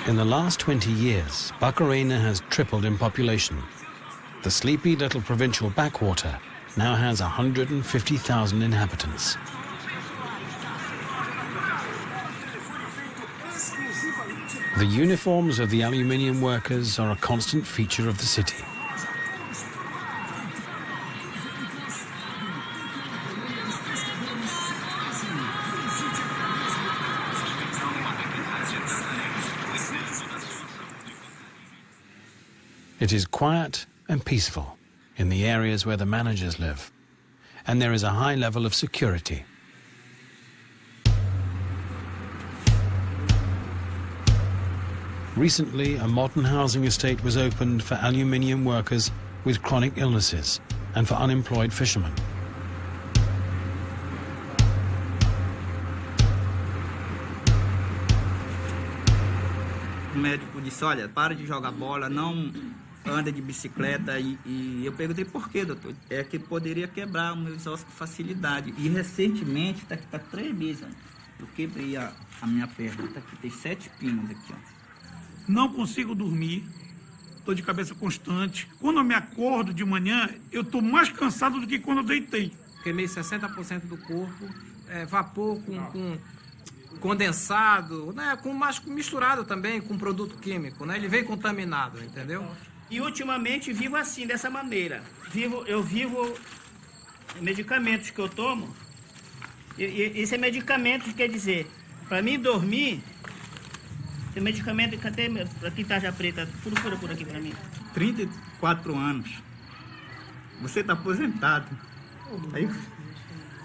In the last 20 years, Barcarena has tripled in population. The sleepy little provincial backwater now has 150,000 inhabitants. The uniforms of the aluminium workers are a constant feature of the city. It is quiet and peaceful in the areas where the managers live, and there is a high level of security. Recently, a modern housing estate was opened for aluminium workers with chronic illnesses and for unemployed fishermen. O médico disse, olha, para de jogar bola, não anda de bicicleta, e eu perguntei por quê, doutor? É que poderia quebrar os meus ossos com facilidade. E recentemente, tá 3 meses, eu quebrei a minha perna, tá aqui, tem 7 pinos aqui, ó. Não consigo dormir, estou de cabeça constante. Quando eu me acordo de manhã, eu estou mais cansado do que quando eu deitei. Queimei 60% do corpo, vapor com condensado, né, mas misturado também com produto químico, né? Ele vem contaminado, entendeu? E ultimamente vivo assim, dessa maneira. Eu vivo medicamentos que eu tomo. Esse é medicamento, quer dizer, para mim dormir, tem medicamento que até aqui tarja preta, fura por aqui para mim. 34 anos. Você está aposentado. Aí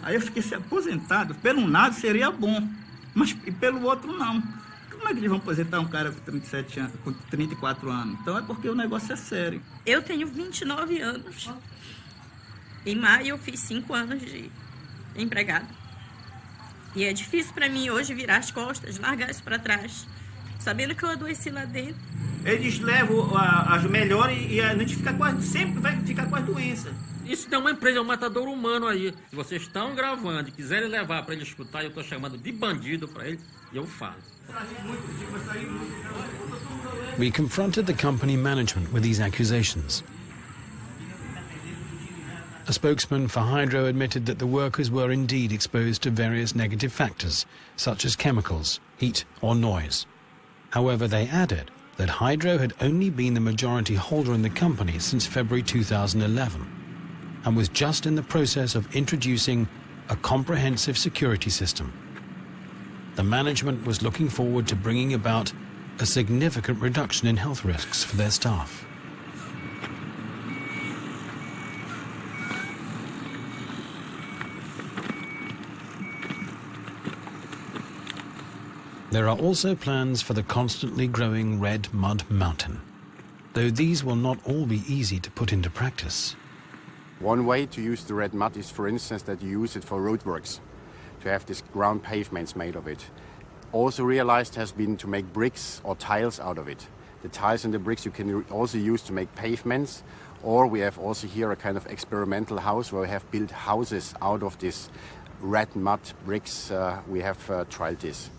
Aí eu fiquei se aposentado. Pelo um lado seria bom, mas e pelo outro não. Como é que eles vão aposentar um cara com 37 anos, com 34 anos? Então é porque o negócio é sério. Eu tenho 29 anos. Em maio eu fiz 5 anos de empregado. E é difícil para mim hoje virar as costas, largar isso para trás, sabendo que eu adoeci lá dentro. Eles levam as melhores e a gente fica sempre vai ficar com as doenças. Isso tem uma empresa, um matador humano aí. Se vocês estão gravando e quiserem levar para ele escutar, eu estou chamando de bandido para ele e eu falo. We confronted the company management with these accusations. A spokesman for Hydro admitted that the workers were indeed exposed to various negative factors, such as chemicals, heat or noise. However, they added that Hydro had only been the majority holder in the company since February 2011 and was just in the process of introducing a comprehensive security system. The management was looking forward to bringing about a significant reduction in health risks for their staff. There are also plans for the constantly growing Red Mud Mountain, though these will not all be easy to put into practice. One way to use the red mud is, for instance, that you use it for roadworks, to have these ground pavements made of it. Also realized has been to make bricks or tiles out of it. The tiles and the bricks you can also use to make pavements, or we have also here a kind of experimental house where we have built houses out of this red mud bricks. We have tried this.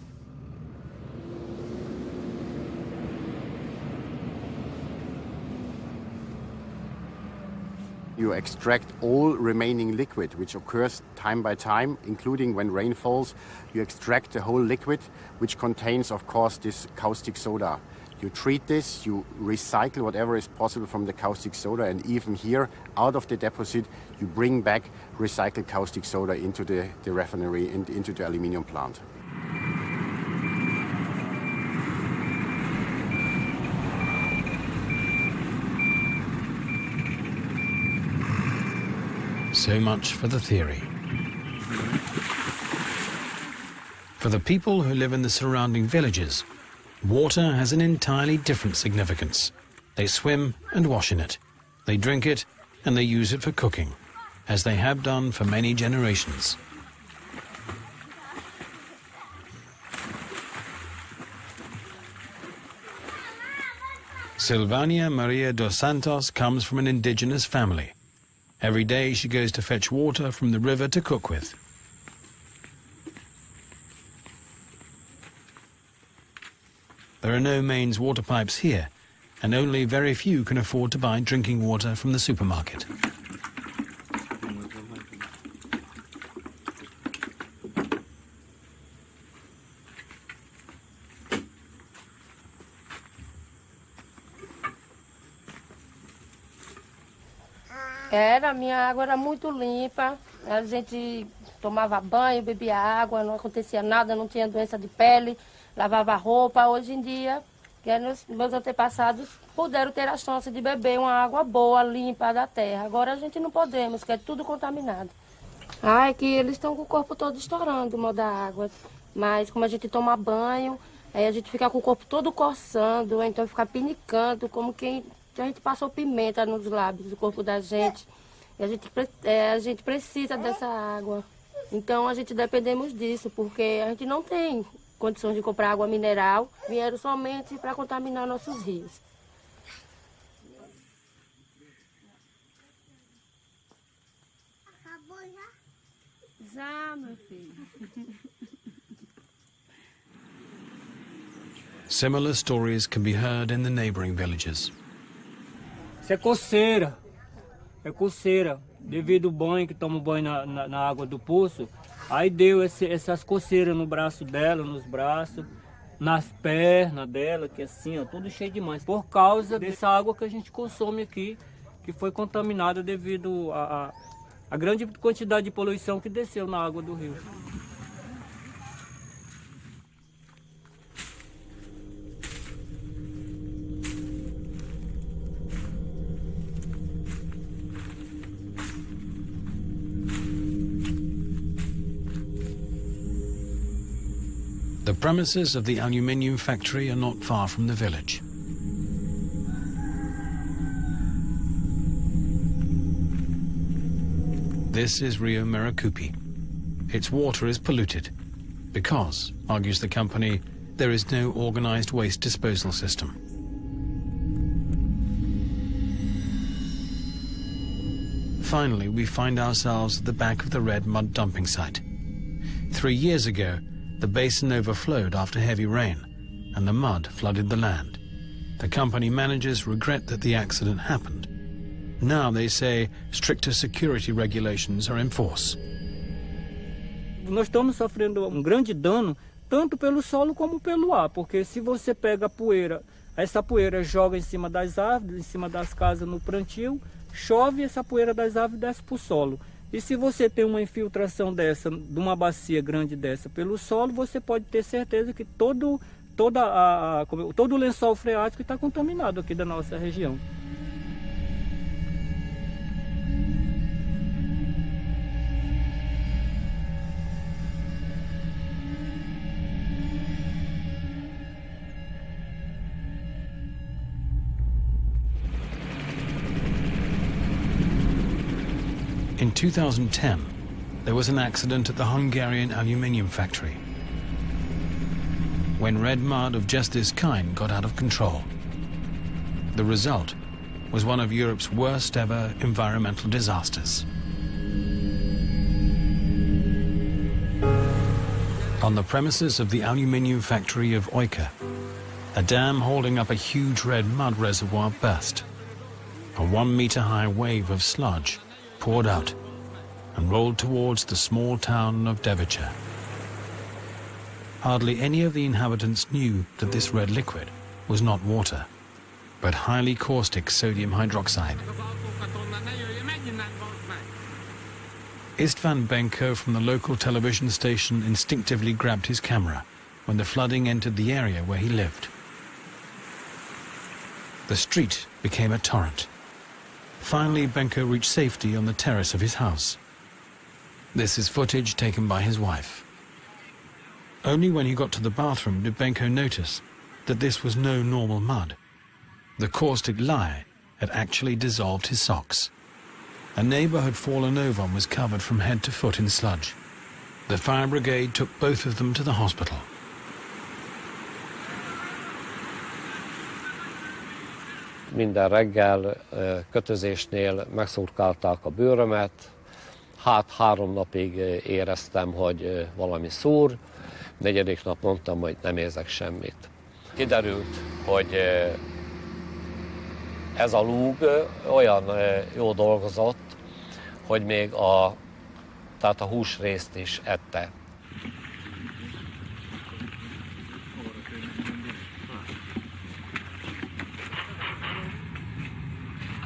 You extract all remaining liquid, which occurs time by time, including when rain falls. You extract the whole liquid, which contains, of course, this caustic soda. You treat this, you recycle whatever is possible from the caustic soda, and even here, out of the deposit, you bring back recycled caustic soda into the refinery and into the aluminium plant. So much for the theory. For the people who live in the surrounding villages, water has an entirely different significance. They swim and wash in it. They drink it and they use it for cooking, as they have done for many generations. Silvania Maria dos Santos comes from an indigenous family. Every day she goes to fetch water from the river to cook with. There are no mains water pipes here, and only very few can afford to buy drinking water from the supermarket. A minha água era muito limpa, a gente tomava banho, bebia água, não acontecia nada, não tinha doença de pele, lavava roupa. Hoje em dia, meus antepassados puderam ter a chance de beber uma água boa, limpa da terra. Agora a gente não podemos, que é tudo contaminado. É que eles estão com o corpo todo estourando, mal da água. Mas como a gente toma banho, aí a gente fica com o corpo todo coçando, ou então fica pinicando, como quem a gente passou pimenta nos lábios do corpo da gente. E a gente precisa dessa água. Então a gente dependemos disso, porque a gente não tem condições de comprar água mineral. Vieram somente para contaminar nossos rios. Acabou já? Já, meu filho. Similar stories can be heard in the neighboring villages. Isso é coceira, devido ao banho, que toma banho na água do poço, aí deu essas coceiras no braço dela, nos braços, nas pernas dela, que assim, ó, tudo cheio de manchas, por causa dessa água que a gente consome aqui, que foi contaminada devido à grande quantidade de poluição que desceu na água do rio. The premises of the aluminium factory are not far from the village. This is Rio Maracupi. Its water is polluted because, argues the company, there is no organized waste disposal system. Finally, we find ourselves at the back of the red mud dumping site. 3 years ago, the basin overflowed after heavy rain, and the mud flooded the land. The company managers regret that the accident happened. Now they say stricter security regulations are in force. Nós estamos sofrendo grande dano, tanto pelo solo como pelo ar, porque se você pega a poeira, essa poeira joga em cima das árvores, em cima das casas no plantio, chove e essa poeira das árvores desce para o solo. E se você tem uma infiltração dessa, de uma bacia grande dessa pelo solo, você pode ter certeza que todo o lençol freático está contaminado aqui da nossa região. In 2010, there was an accident at the Hungarian aluminium factory when red mud of just this kind got out of control. The result was one of Europe's worst ever environmental disasters. On the premises of the aluminium factory of Oika, a dam holding up a huge red mud reservoir burst. A 1 meter high wave of sludge poured out and rolled towards the small town of Device. Hardly any of the inhabitants knew that this red liquid was not water, but highly caustic sodium hydroxide. Istvan Benko from the local television station instinctively grabbed his camera when the flooding entered the area where he lived. The street became a torrent. Finally, Benko reached safety on the terrace of his house. This is footage taken by his wife. Only when he got to the bathroom did Benko notice that this was no normal mud. The caustic lye had actually dissolved his socks. A neighbor had fallen over and was covered from head to foot in sludge. The fire brigade took both of them to the hospital. Minden reggel kötözésnél megszurkálták a bőrömet. Hát 3 napig éreztem, hogy valami szúr. 4. nap mondtam, hogy nem érzek semmit. Kiderült, hogy ez a lúg olyan jó dolgozott, hogy még a húsrészt is ette.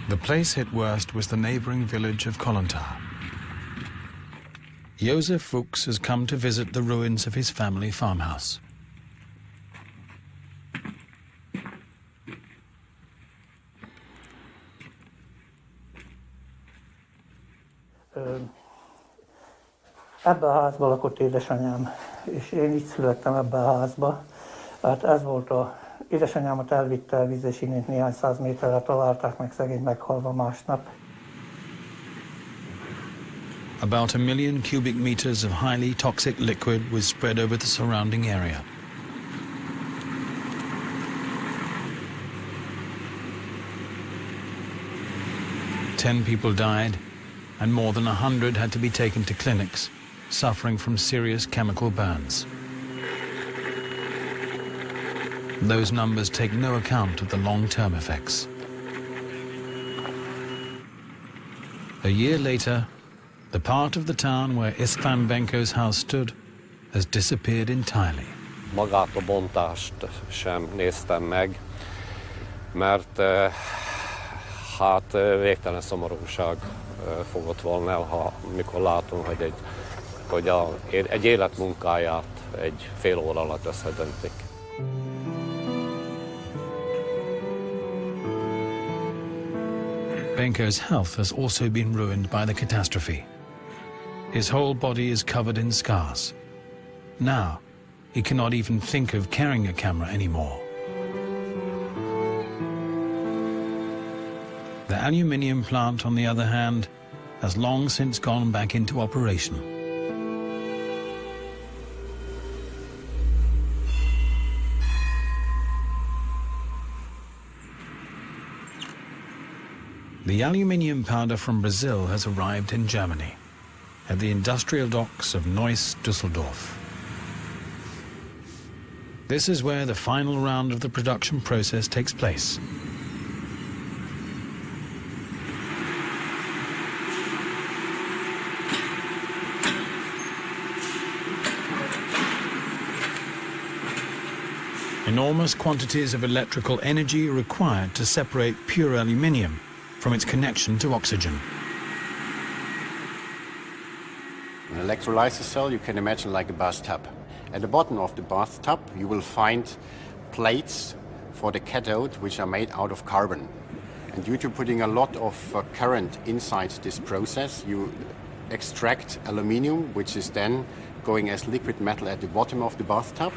The place hit worst was the neighboring village of Kolontar. Josef Fuchs has come to visit the ruins of his family farmhouse. Ebbe a házba lakott édesanyám, és én így születtem ebbe a házba. Hát ez volt édesanyámat elvitte el vízes innen néhány 100 méterre, találták meg szegény meghalva másnap. About 1 million cubic meters of highly toxic liquid was spread over the surrounding area. Ten people died, and more than 100 had to be taken to clinics, suffering from serious chemical burns. Those numbers take no account of the long-term effects. A year later, the part of the town where Istvan Benko's house stood has disappeared entirely. Magát a bontást sem néztem meg, mert hát végtelen szomorúság fogott volna el, mikor látom, hogy egy életmunkáját egy fél óra alatt összedöntik. Benko's health has also been ruined by the catastrophe. His whole body is covered in scars. Now, he cannot even think of carrying a camera anymore. The aluminium plant, on the other hand, has long since gone back into operation. The aluminium powder from Brazil has arrived in Germany, at the industrial docks of Neuss-Düsseldorf. This is where the final round of the production process takes place. Enormous quantities of electrical energy are required to separate pure aluminium from its connection to oxygen. An electrolysis cell you can imagine like a bathtub. At the bottom of the bathtub you will find plates for the cathode which are made out of carbon. And due to putting a lot of current inside this process, you extract aluminium, which is then going as liquid metal at the bottom of the bathtub.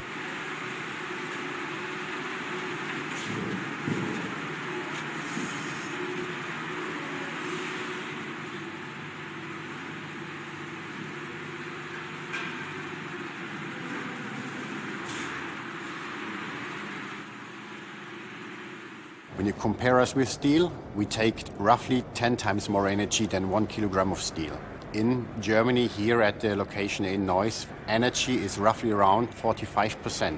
When you compare us with steel, we take roughly 10 times more energy than 1 kilogram of steel. In Germany, here at the location in Neuss, energy is roughly around 45%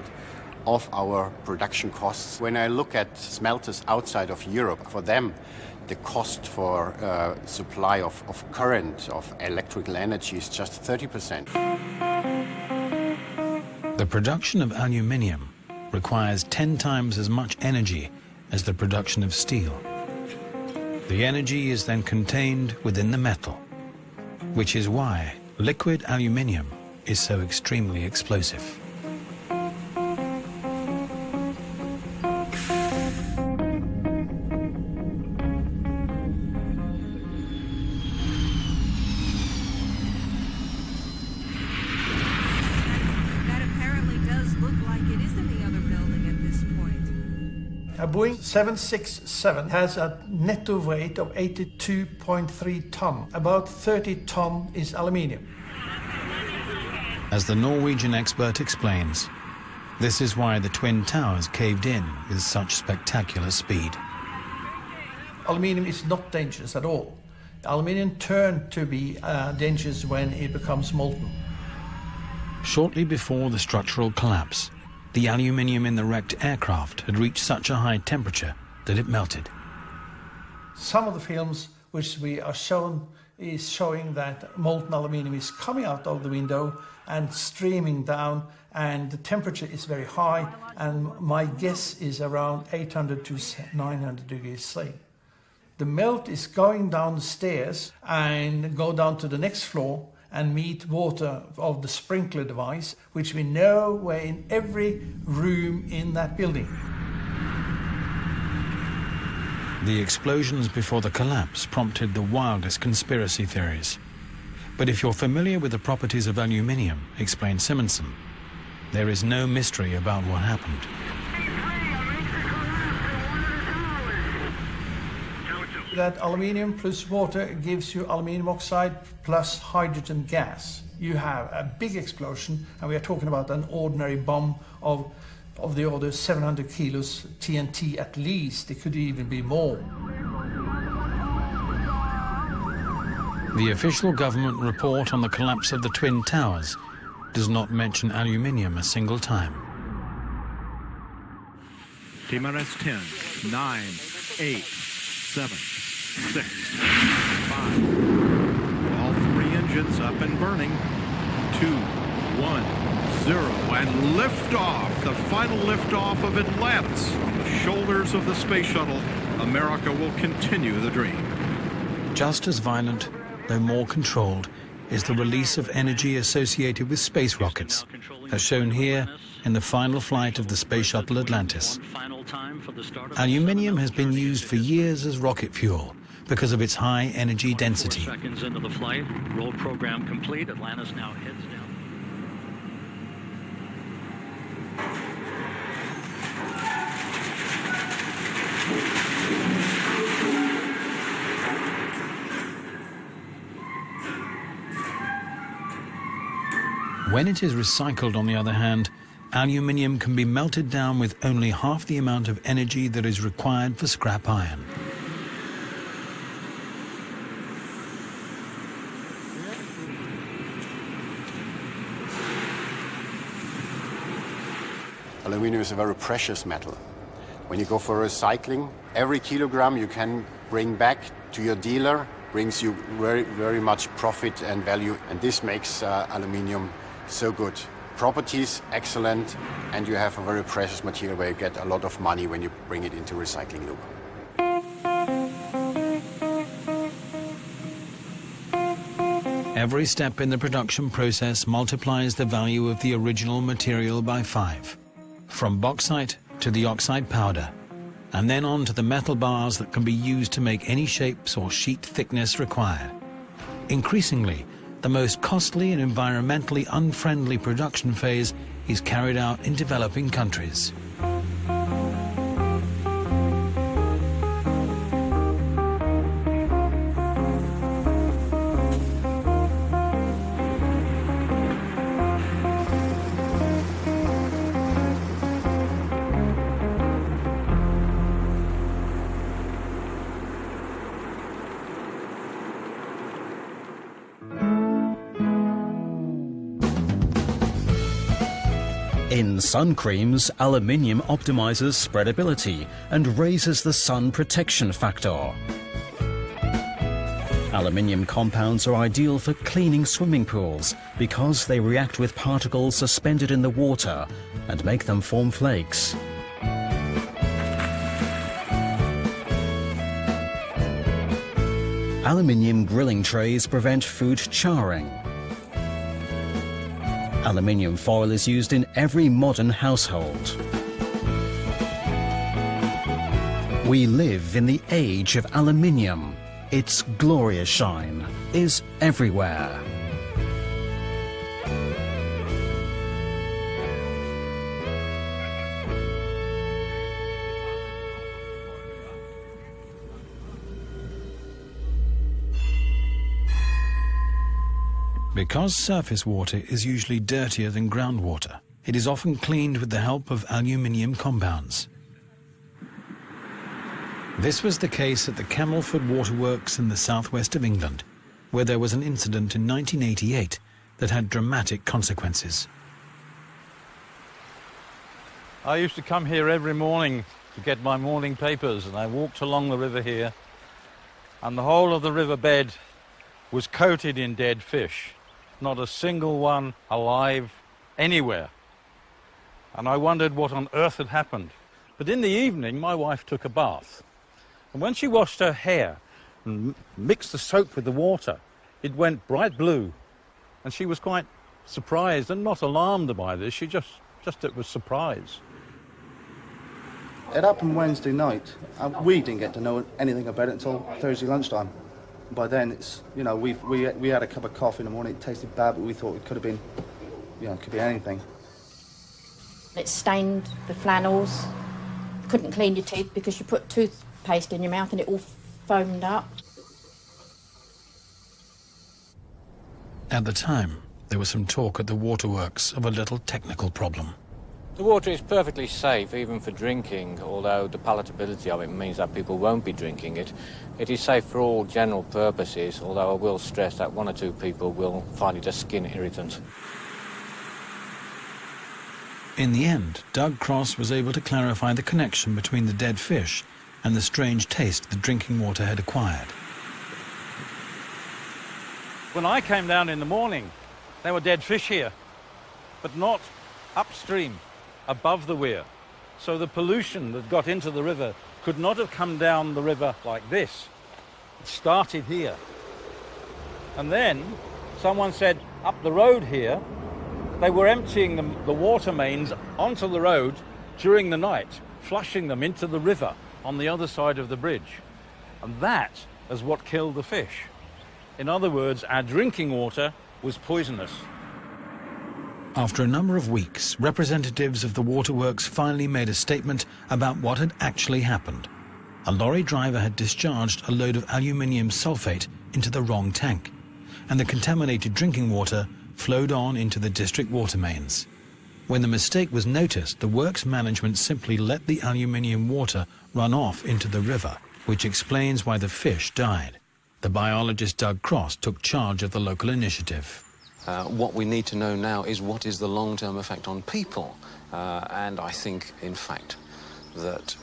of our production costs. When I look at smelters outside of Europe, for them, the cost for supply of current, of electrical energy is just 30%. The production of aluminium requires 10 times as much energy as the production of steel. The energy is then contained within the metal, which is why liquid aluminium is so extremely explosive. A Boeing 767 has a netto weight of 82.3 ton. About 30 ton is aluminium. As the Norwegian expert explains, this is why the Twin Towers caved in with such spectacular speed. Aluminium is not dangerous at all. Aluminium turns to be dangerous when it becomes molten. Shortly before the structural collapse, the aluminium in the wrecked aircraft had reached such a high temperature that it melted. Some of the films which we are shown is showing that molten aluminium is coming out of the window and streaming down, and the temperature is very high, and my guess is around 800 to 900 degrees C. The melt is going down the stairs and go down to the next floor and meet water of the sprinkler device, which we know were in every room in that building. The explosions before the collapse prompted the wildest conspiracy theories. But if you're familiar with the properties of aluminium, explained Simonsen, there is no mystery about what happened. That aluminium plus water gives you aluminium oxide plus hydrogen gas. You have a big explosion, and we are talking about an ordinary bomb of the order 700 kilos TNT at least. It could even be more. The official government report on the collapse of the Twin Towers does not mention aluminium a single time. TMRS 10, 9, 8, 7, 6, 5. All three engines up and burning. 2, 1, 0, and liftoff. The final liftoff of Atlantis on the shoulders of the space shuttle. America will continue the dream. Just as violent, though more controlled, is the release of energy associated with space rockets, as shown here in the final flight of the space shuttle Atlantis. Aluminium has been used for years as rocket fuel because of its high energy density. 4 seconds into the flight, roll program complete. Atlantis now heads down. When it is recycled, on the other hand, aluminium can be melted down with only half the amount of energy that is required for scrap iron. Aluminium is a very precious metal. When you go for recycling, every kilogram you can bring back to your dealer brings you very much profit and value, and this makes aluminium so good. Properties excellent, and you have a very precious material where you get a lot of money when you bring it into recycling loop. Every step in the production process multiplies the value of the original material by 5. From bauxite to the oxide powder, and then on to the metal bars that can be used to make any shapes or sheet thickness required. Increasingly, the most costly and environmentally unfriendly production phase is carried out in developing countries. In sun creams, aluminium optimizes spreadability and raises the sun protection factor. Aluminium compounds are ideal for cleaning swimming pools because they react with particles suspended in the water and make them form flakes. Aluminium grilling trays prevent food charring. Aluminium foil is used in every modern household. We live in the age of aluminium. Its glorious shine is everywhere. Because surface water is usually dirtier than groundwater, it is often cleaned with the help of aluminium compounds. This was the case at the Camelford Waterworks in the southwest of England, where there was an incident in 1988 that had dramatic consequences. I used to come here every morning to get my morning papers, and I walked along the river here, and the whole of the riverbed was coated in dead fish. Not a single one alive anywhere. And I wondered what on earth had happened. But in the evening, my wife took a bath. And when she washed her hair and mixed the soap with the water, it went bright blue. And she was quite surprised and not alarmed by this. She just it was surprise. It happened Wednesday night. We didn't get to know anything about it until Thursday lunchtime. By then, it's, you know, we had a cup of coffee in the morning. It tasted bad, but we thought it could have been, you know, it could be anything. It stained the flannels. Couldn't clean your teeth because you put toothpaste in your mouth and it all foamed up. At the time, there was some talk at the waterworks of a little technical problem. The water is perfectly safe, even for drinking, although the palatability of it means that people won't be drinking it. It is safe for all general purposes, although I will stress that 1 or 2 people will find it a skin irritant. In the end, Doug Cross was able to clarify the connection between the dead fish and the strange taste the drinking water had acquired. When I came down in the morning, there were dead fish here, but not upstream, above the weir. So the pollution that got into the river could not have come down the river like this. It started here. And then someone said up the road here, they were emptying the water mains onto the road during the night, flushing them into the river on the other side of the bridge. And that is what killed the fish. In other words, our drinking water was poisonous. After a number of weeks, representatives of the waterworks finally made a statement about what had actually happened. A lorry driver had discharged a load of aluminium sulfate into the wrong tank, and the contaminated drinking water flowed on into the district water mains. When the mistake was noticed, the works management simply let the aluminium water run off into the river, which explains why the fish died. The biologist Doug Cross took charge of the local initiative. What we need to know now is what is the long-term effect on people. And I think, in fact, that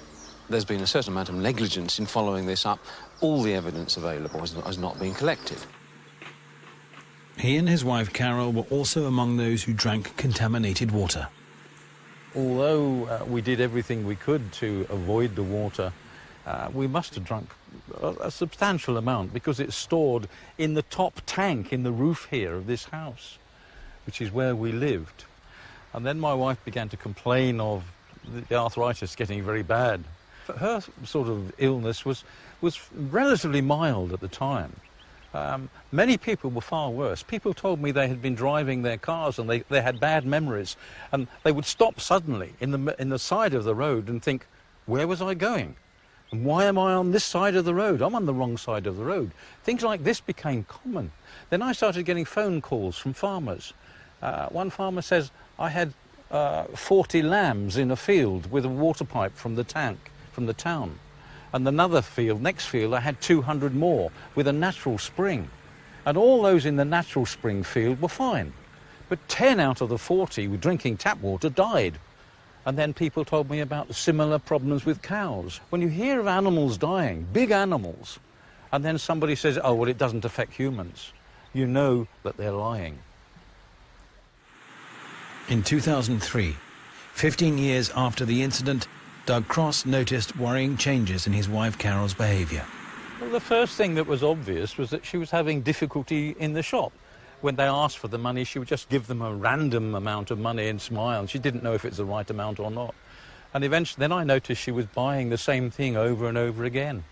there's been a certain amount of negligence in following this up. All the evidence available has not been collected. He and his wife Carol were also among those who drank contaminated water. Although we did everything we could to avoid the water, we must have drunk a substantial amount because it's stored in the top tank in the roof here of this house, which is where we lived. And then my wife began to complain of the arthritis getting very bad. Her sort of illness was relatively mild at the time. Many people were far worse. People told me they had been driving their cars and they had bad memories, and they would stop suddenly in the side of the road and think, where was I going? And why am I on this side of the road? I'm on the wrong side of the road. Things like this became common. Then I started getting phone calls from farmers. One farmer says, I had 40 lambs in a field with a water pipe from the tank, from the town. And another field, next field, I had 200 more with a natural spring. And all those in the natural spring field were fine. But 10 out of the 40 with drinking tap water died. And then people told me about the similar problems with cows. When you hear of animals dying, big animals, and then somebody says, oh, well, it doesn't affect humans, you know that they're lying. In 2003, 15 years after the incident, Doug Cross noticed worrying changes in his wife Carol's behaviour. Well, the first thing that was obvious was that she was having difficulty in the shop. When they asked for the money, she would just give them a random amount of money and smile, and she didn't know if it's the right amount or not. And eventually, then I noticed she was buying the same thing over and over again.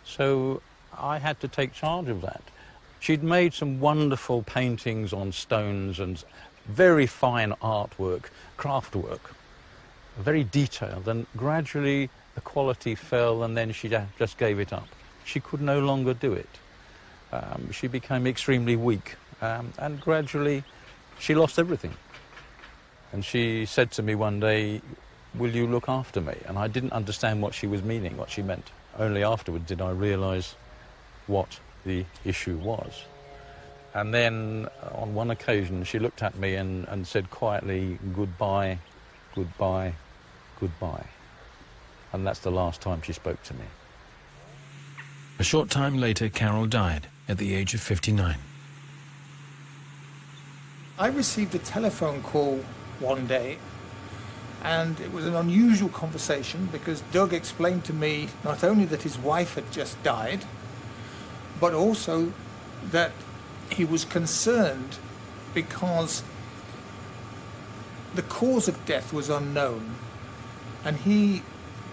So I had to take charge of that. She'd made some wonderful paintings on stones and very fine artwork, craft work, very detailed, and gradually the quality fell and then she just gave it up. She could no longer do it. She became extremely weak and gradually she lost everything. And she said to me one day, will you look after me? And I didn't understand what she was meaning, what she meant. Only afterwards did I realise what the issue was. And then on one occasion she looked at me and said quietly, goodbye, goodbye, goodbye. And that's the last time she spoke to me. A short time later, Carol died at the age of 59. I received a telephone call one day, and it was an unusual conversation because Doug explained to me not only that his wife had just died, but also that he was concerned because the cause of death was unknown, and he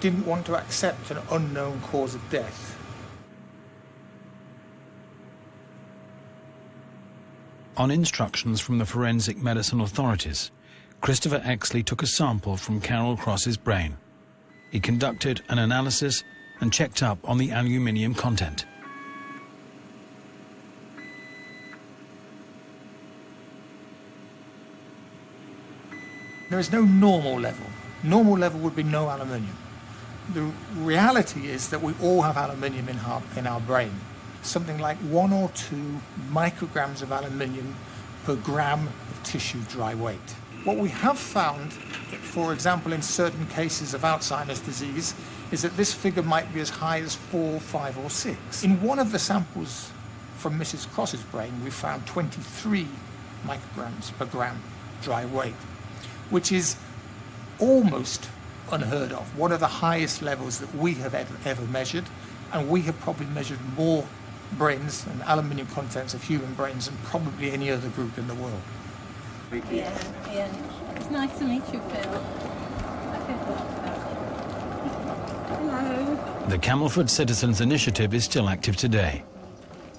didn't want to accept an unknown cause of death. On instructions from the forensic medicine authorities, Christopher Exley took a sample from Carol Cross's brain. He conducted an analysis and checked up on the aluminium content. There is no normal level. Normal level would be no aluminium. The reality is that we all have aluminium in our brain. Something like 1 or 2 micrograms of aluminium per gram of tissue dry weight. What we have found, for example, in certain cases of Alzheimer's disease, is that this figure might be as high as 4, 5 or 6. In one of the samples from Mrs. Cross's brain, we found 23 micrograms per gram dry weight, which is almost unheard of, one of the highest levels that we have ever measured, and we have probably measured more brains and aluminium contents of human brains than probably any other group in the world. Yeah. It's nice to meet you, Phil. Hello. The Camelford Citizens Initiative is still active today.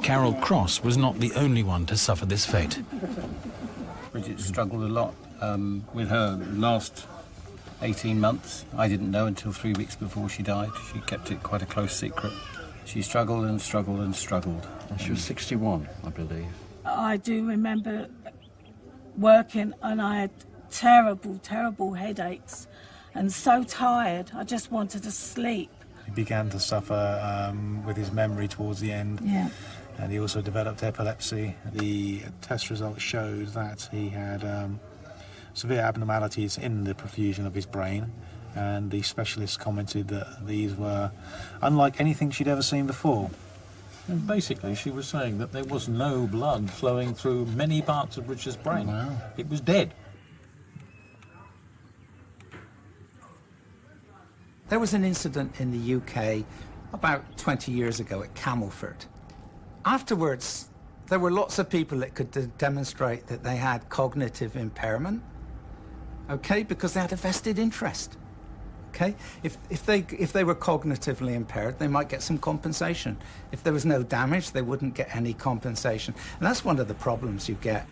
Carol Cross was not the only one to suffer this fate. Bridget struggled a lot with her last 18 months. I didn't know until 3 weeks before she died. She kept it quite a close secret. She struggled and struggled and struggled. She was 61, I believe. I do remember working, and I had terrible, terrible headaches and so tired. I just wanted to sleep. He began to suffer with his memory towards the end. Yeah. And he also developed epilepsy. The test results showed that he had severe abnormalities in the perfusion of his brain, and the specialists commented that these were unlike anything she'd ever seen before. And basically she was saying that there was no blood flowing through many parts of Richard's brain. Wow. It was dead. There was an incident in the UK about 20 years ago at Camelford. Afterwards, there were lots of people that could demonstrate that they had cognitive impairment, okay, because they had a vested interest, okay? If they were cognitively impaired, they might get some compensation. If there was no damage, they wouldn't get any compensation. And that's one of the problems you get.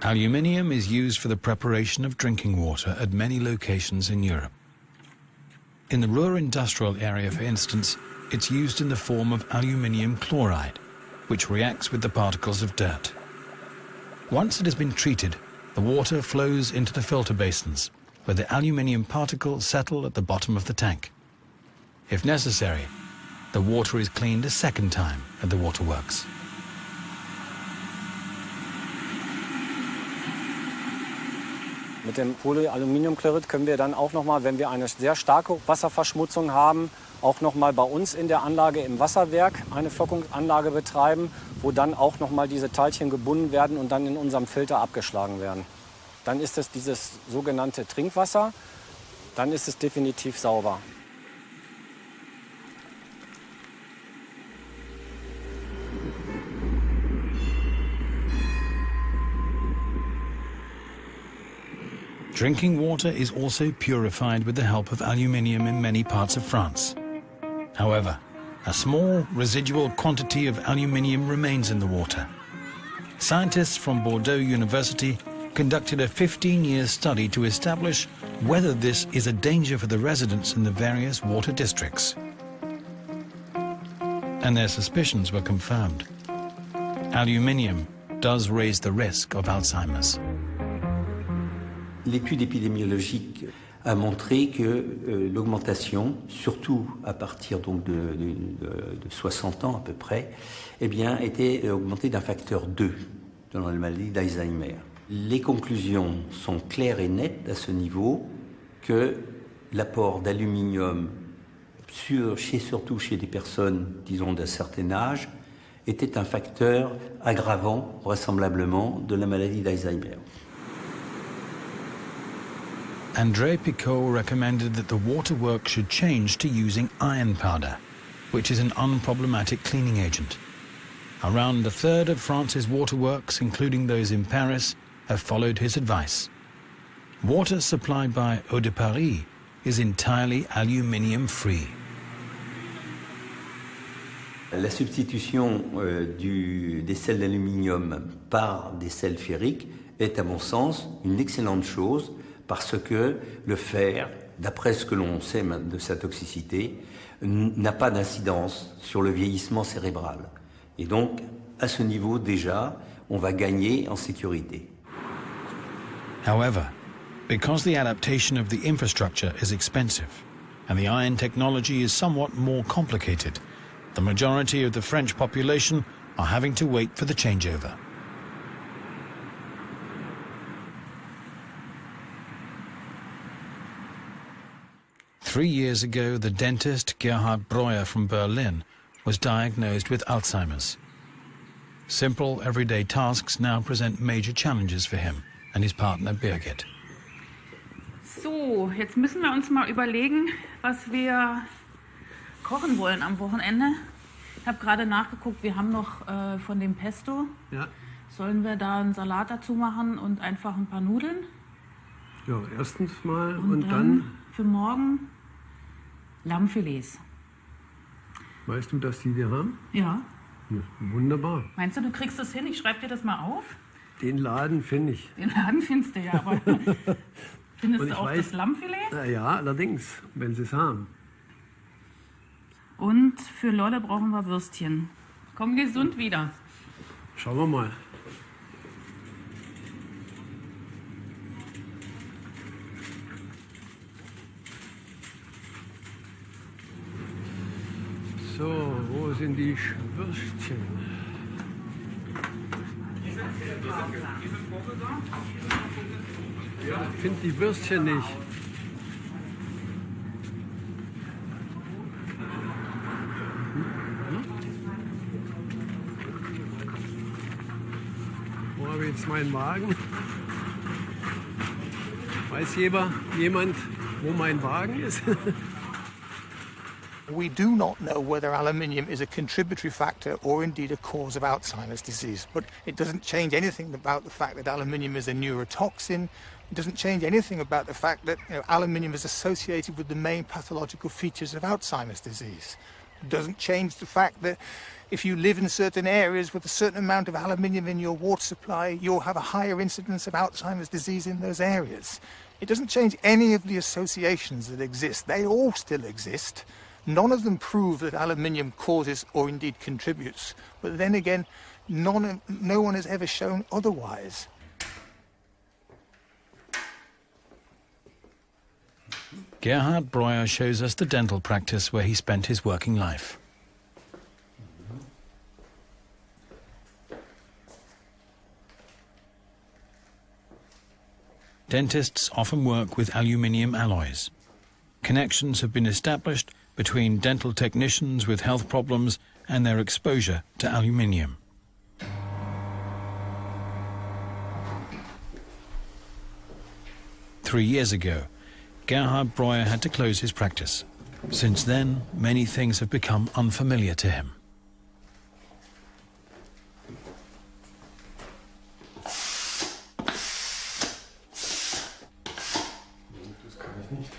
Aluminium is used for the preparation of drinking water at many locations in Europe. In the Ruhr industrial area, for instance, it's used in the form of aluminium chloride, which reacts with the particles of dirt. Once it has been treated, the water flows into the filter basins, where the aluminium particles settle at the bottom of the tank. If necessary, the water is cleaned a second time at the waterworks. Mit dem Polyaluminiumchlorid können wir dann auch nochmal, wenn wir eine sehr starke Wasserverschmutzung haben, auch nochmal bei uns in der Anlage im Wasserwerk eine Flockungsanlage betreiben, wo dann auch nochmal diese Teilchen gebunden werden und dann in unserem Filter abgeschlagen werden. Dann ist es dieses sogenannte Trinkwasser, dann ist es definitiv sauber. Drinking water is also purified with the help of aluminium in many parts of France. However, a small residual quantity of aluminium remains in the water. Scientists from Bordeaux University conducted a 15-year study to establish whether this is a danger for the residents in the various water districts. And their suspicions were confirmed. Aluminium does raise the risk of Alzheimer's. L'étude épidémiologique a montré que l'augmentation, surtout à partir donc de 60 ans à peu près, eh bien, était augmentée d'un facteur 2 dans la maladie d'Alzheimer. Les conclusions sont claires et nettes à ce niveau que l'apport d'aluminium, surtout chez des personnes, disons, d'un certain âge, était un facteur aggravant, vraisemblablement, de la maladie d'Alzheimer. André Picot recommended that the waterworks should change to using iron powder, which is an unproblematic cleaning agent. Around a third of France's waterworks, including those in Paris, have followed his advice. Water supplied by Eau de Paris is entirely aluminium-free. La substitution des sels d'aluminium par des sels ferriques est, à mon sens, une excellente chose, parce que le fer, d'après ce que l'on sait de sa toxicité, n'a pas d'incidence sur le vieillissement cérébral. Et donc, à ce niveau, déjà, on va gagner en sécurité. However, because the adaptation of the infrastructure is expensive and the iron technology is somewhat more complicated, the majority of the French population are having to wait for the changeover. Three years ago, the dentist Gerhard Breuer from Berlin was diagnosed with Alzheimer's. Simple, everyday tasks now present major challenges for him and his partner Birgit. So, jetzt müssen wir uns mal überlegen, was wir kochen wollen am Wochenende. Ich habe gerade nachgeguckt, wir haben noch von dem Pesto. Ja. Sollen wir da einen Salat dazu machen und einfach ein paar Nudeln? Ja, erstens mal Und dann für morgen Lammfilets. Weißt du, dass die wir haben? Ja. Ja, wunderbar. Meinst du, du kriegst das hin? Ich schreibe dir das mal auf. Den Laden finde ich. Den Laden findest du ja, aber findest Und du ich auch weiß- das Lammfilet? Na ja, allerdings, wenn sie es haben. Und für Lolle brauchen wir Würstchen. Komm gesund wieder. Schauen wir mal. So, wo sind die Würstchen? Ich finde die Würstchen nicht. Wo habe ich jetzt meinen Wagen? Weiß jemand, wo mein Wagen ist? We do not know whether aluminium is a contributory factor or indeed a cause of Alzheimer's disease, but it doesn't change anything about the fact that aluminium is a neurotoxin. It doesn't change anything about the fact that aluminium is associated with the main pathological features of Alzheimer's disease. It doesn't change the fact that if you live in certain areas with a certain amount of aluminium in your water supply, you'll have a higher incidence of Alzheimer's disease in those areas. It doesn't change any of the associations that exist. They all still exist. None of them prove that aluminium causes or indeed contributes. But then again, no one has ever shown otherwise. Gerhard Breuer shows us the dental practice where he spent his working life. Dentists often work with aluminium alloys. Connections have been established between dental technicians with health problems and their exposure to aluminium. Three years ago, Gerhard Breuer had to close his practice. Since then, many things have become unfamiliar to him.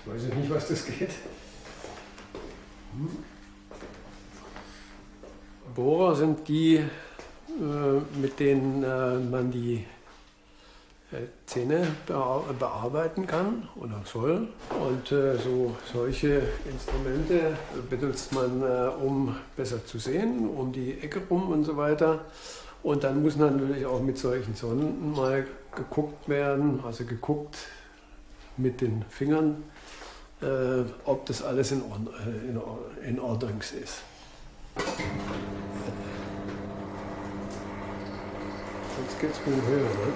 Weiß ich nicht, was das geht. Bohrer sind die, mit denen man die Zähne bearbeiten kann oder soll. Und solche Instrumente benutzt man, um besser zu sehen, um die Ecke rum und so weiter. Und dann muss natürlich auch mit solchen Sonden mal geguckt werden, also geguckt mit den Fingern, ob das alles in Ordnung ist. Sonst geht es wohl höher. Ne?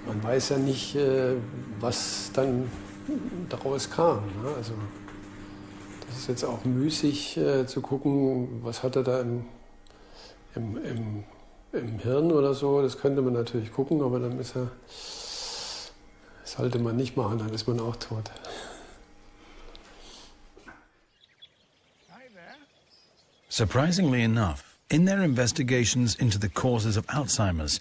Man weiß ja nicht, was dann daraus kam. Ne? Also, das ist jetzt auch müßig zu gucken, was hat er da im Hirn oder so. Das könnte man natürlich gucken, aber dann sollte man nicht machen, dann ist man auch tot. Surprisingly enough, in their investigations into the causes of Alzheimer's,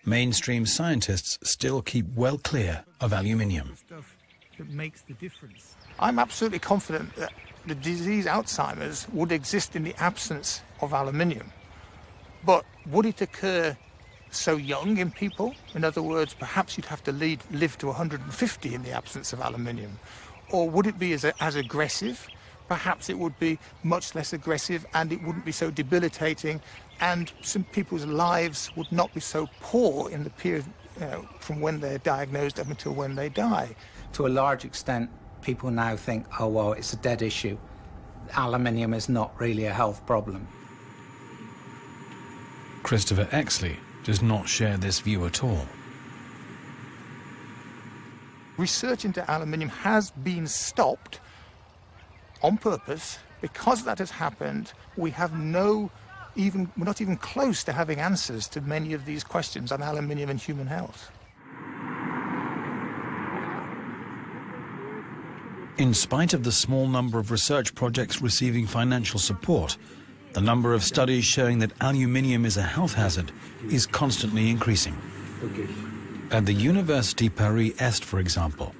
mainstream scientists still keep well clear of aluminium. That makes the difference. I'm absolutely confident that the disease Alzheimer's would exist in the absence of aluminium. But would it occur so young in people? In other words, perhaps you'd have to live to 150 in the absence of aluminium. Or would it be as aggressive? Perhaps it would be much less aggressive and it wouldn't be so debilitating, and some people's lives would not be so poor in the period from when they're diagnosed up until when they die. To a large extent, people now think, oh, well, it's a dead issue. Aluminium is not really a health problem. Christopher Exley does not share this view at all. Research into aluminium has been stopped on purpose. Because that has happened, we're not even close to having answers to many of these questions on aluminium and human health. In spite of the small number of research projects receiving financial support, the number of studies showing that aluminium is a health hazard is constantly increasing. At the University Paris-Est, for example,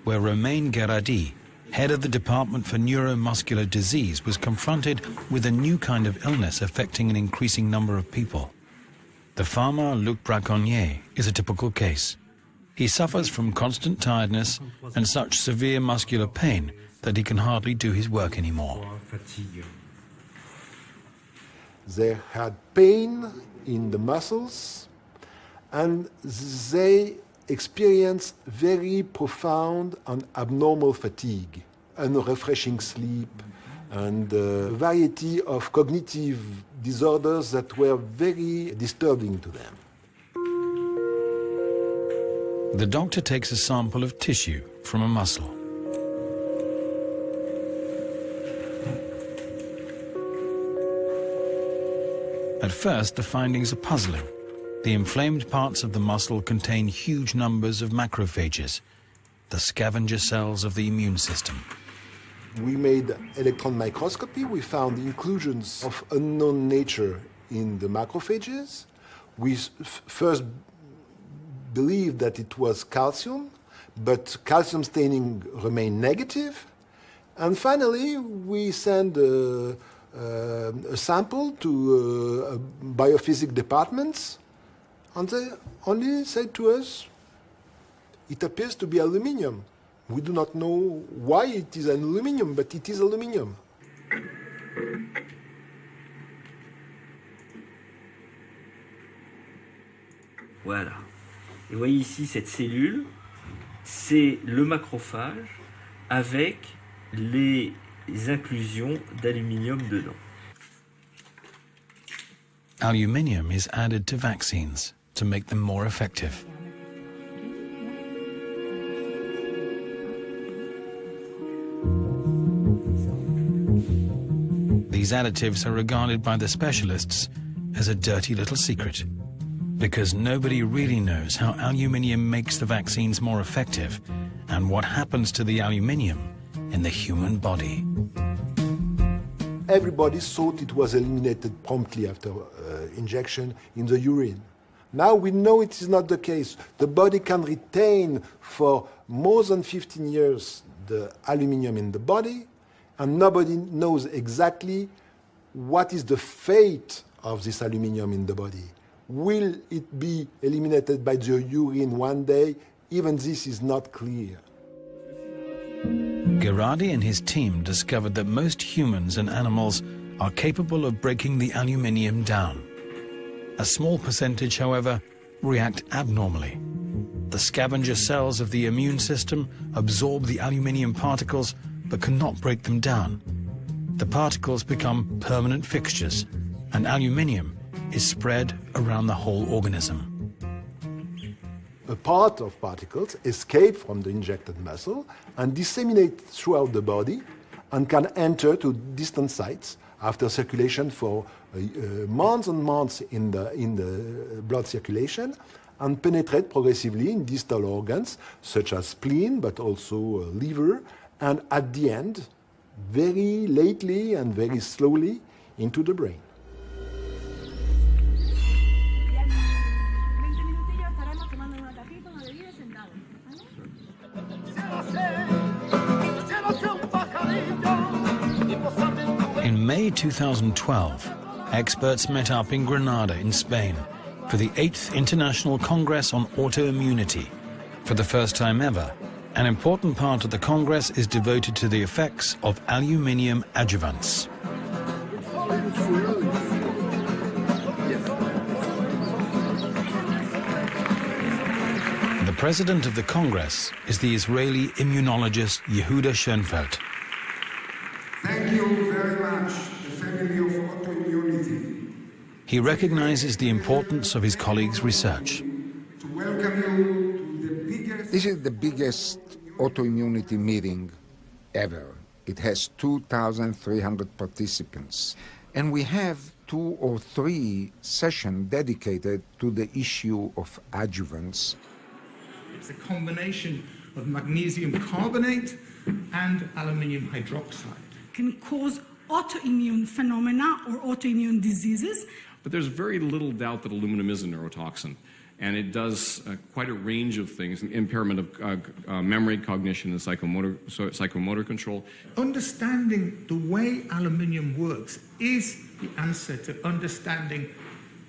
where Romain Gerardi, head of the Department for Neuromuscular Disease, was confronted with a new kind of illness affecting an increasing number of people. The farmer Luc Braconnier is a typical case. He suffers from constant tiredness and such severe muscular pain that he can hardly do his work anymore. They had pain in the muscles, and they experienced very profound and abnormal fatigue, unrefreshing sleep, and a variety of cognitive disorders that were very disturbing to them. The doctor takes a sample of tissue from a muscle. At first, the findings are puzzling. The inflamed parts of the muscle contain huge numbers of macrophages, the scavenger cells of the immune system. We made electron microscopy. We found inclusions of unknown nature in the macrophages. We first believed that it was calcium, but calcium staining remained negative. And finally, we sent a sample to biophysics departments, and they only said to us, it appears to be aluminium. We do not know why it is an aluminium, but it is aluminium. Voilà. Et vous voyez ici cette cellule, c'est le macrophage avec les inclusions d'aluminium dedans. Aluminium is added to vaccines to make them more effective. These additives are regarded by the specialists as a dirty little secret, because nobody really knows how aluminium makes the vaccines more effective and what happens to the aluminium in the human body. Everybody thought it was eliminated promptly after injection in the urine. Now we know it is not the case. The body can retain for more than 15 years the aluminium in the body, and nobody knows exactly what is the fate of this aluminium in the body. Will it be eliminated by the urine one day? Even this is not clear. Gerardi and his team discovered that most humans and animals are capable of breaking the aluminium down. A small percentage, however, react abnormally. The scavenger cells of the immune system absorb the aluminium particles but cannot break them down. The particles become permanent fixtures, and aluminium is spread around the whole organism. A part of particles escape from the injected muscle and disseminate throughout the body and can enter to distant sites after circulation for months and months in the blood circulation, and penetrate progressively in distal organs such as spleen, but also liver, and at the end, very lately and very slowly, into the brain. In May 2012, experts met up in Granada in Spain for the 8th International Congress on Autoimmunity. For the first time ever, an important part of the Congress is devoted to the effects of aluminium adjuvants. The president of the Congress is the Israeli immunologist Yehuda Schoenfeld. Thank you very much, the family of autoimmunity. He recognizes the importance of his colleagues' research. To welcome you to the biggest... This is the biggest autoimmunity meeting ever. It has 2,300 participants. And we have 2 or 3 sessions dedicated to the issue of adjuvants. It's a combination of magnesium carbonate and aluminium hydroxide. Can cause autoimmune phenomena or autoimmune diseases. But there's very little doubt that aluminum is a neurotoxin. And it does quite a range of things, impairment of memory, cognition, and psychomotor control. Understanding the way aluminium works is the answer to understanding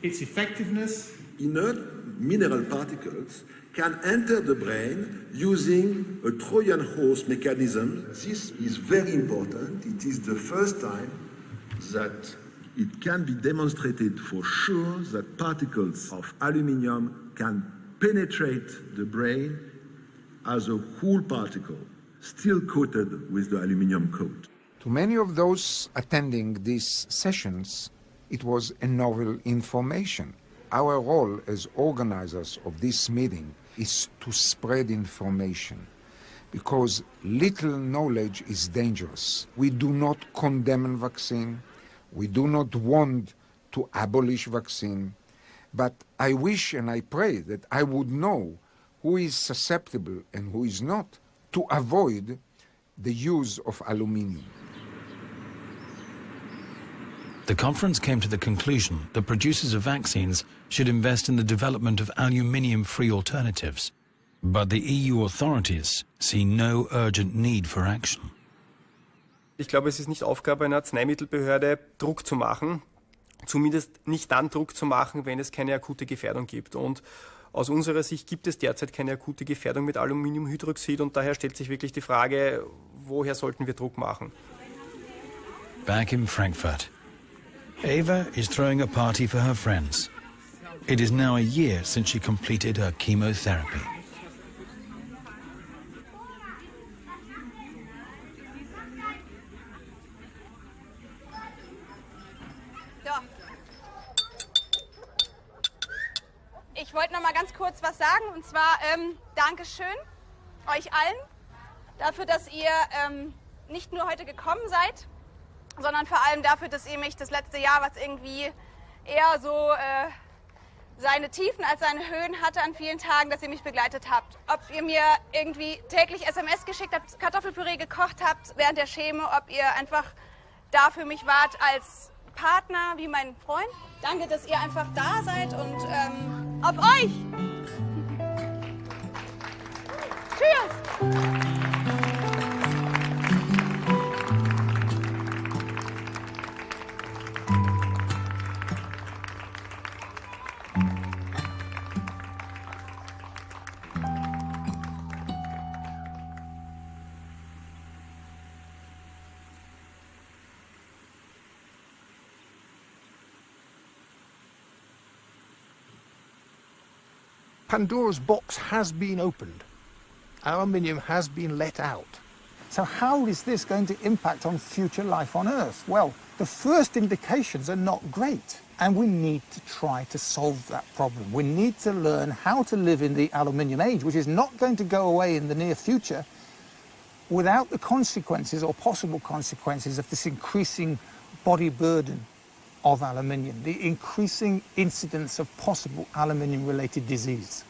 its effectiveness. Inert mineral particles can enter the brain using a Trojan horse mechanism. This is very important. It is the first time that it can be demonstrated for sure that particles of aluminium can penetrate the brain as a whole particle, still coated with the aluminium coat. To many of those attending these sessions, it was a novel information. Our role as organizers of this meeting is to spread information, because little knowledge is dangerous. We do not condemn vaccine. We do not want to abolish vaccine, but I wish and I pray that I would know who is susceptible and who is not, to avoid the use of aluminium. The conference came to the conclusion that producers of vaccines should invest in the development of aluminium-free alternatives, but the EU authorities see no urgent need for action. Ich glaube, es ist nicht Aufgabe einer Arzneimittelbehörde, Druck zu machen, zumindest nicht dann Druck zu machen, wenn es keine akute Gefährdung gibt. Und aus unserer Sicht gibt es derzeit keine akute Gefährdung mit Aluminiumhydroxid und daher stellt sich wirklich die Frage, woher sollten wir Druck machen? Back in Frankfurt, Eva is throwing a party for her friends. It is now a year since she completed her chemotherapy. Ich wollte noch mal ganz kurz was sagen, und zwar Dankeschön euch allen dafür, dass ihr nicht nur heute gekommen seid, sondern vor allem dafür, dass ihr mich das letzte Jahr, was irgendwie eher so seine Tiefen als seine Höhen hatte an vielen Tagen, dass ihr mich begleitet habt. Ob ihr mir irgendwie täglich SMS geschickt habt, Kartoffelpüree gekocht habt während der Chemo, ob ihr einfach da für mich wart als Partner, wie mein Freund. Danke, dass ihr einfach da seid und auf euch! Tschüss! Pandora's box has been opened. Aluminium has been let out. So how is this going to impact on future life on Earth? Well, the first indications are not great, and we need to try to solve that problem. We need to learn how to live in the aluminium age, which is not going to go away in the near future, without the consequences or possible consequences of this increasing body burden of aluminium, the increasing incidence of possible aluminium-related disease.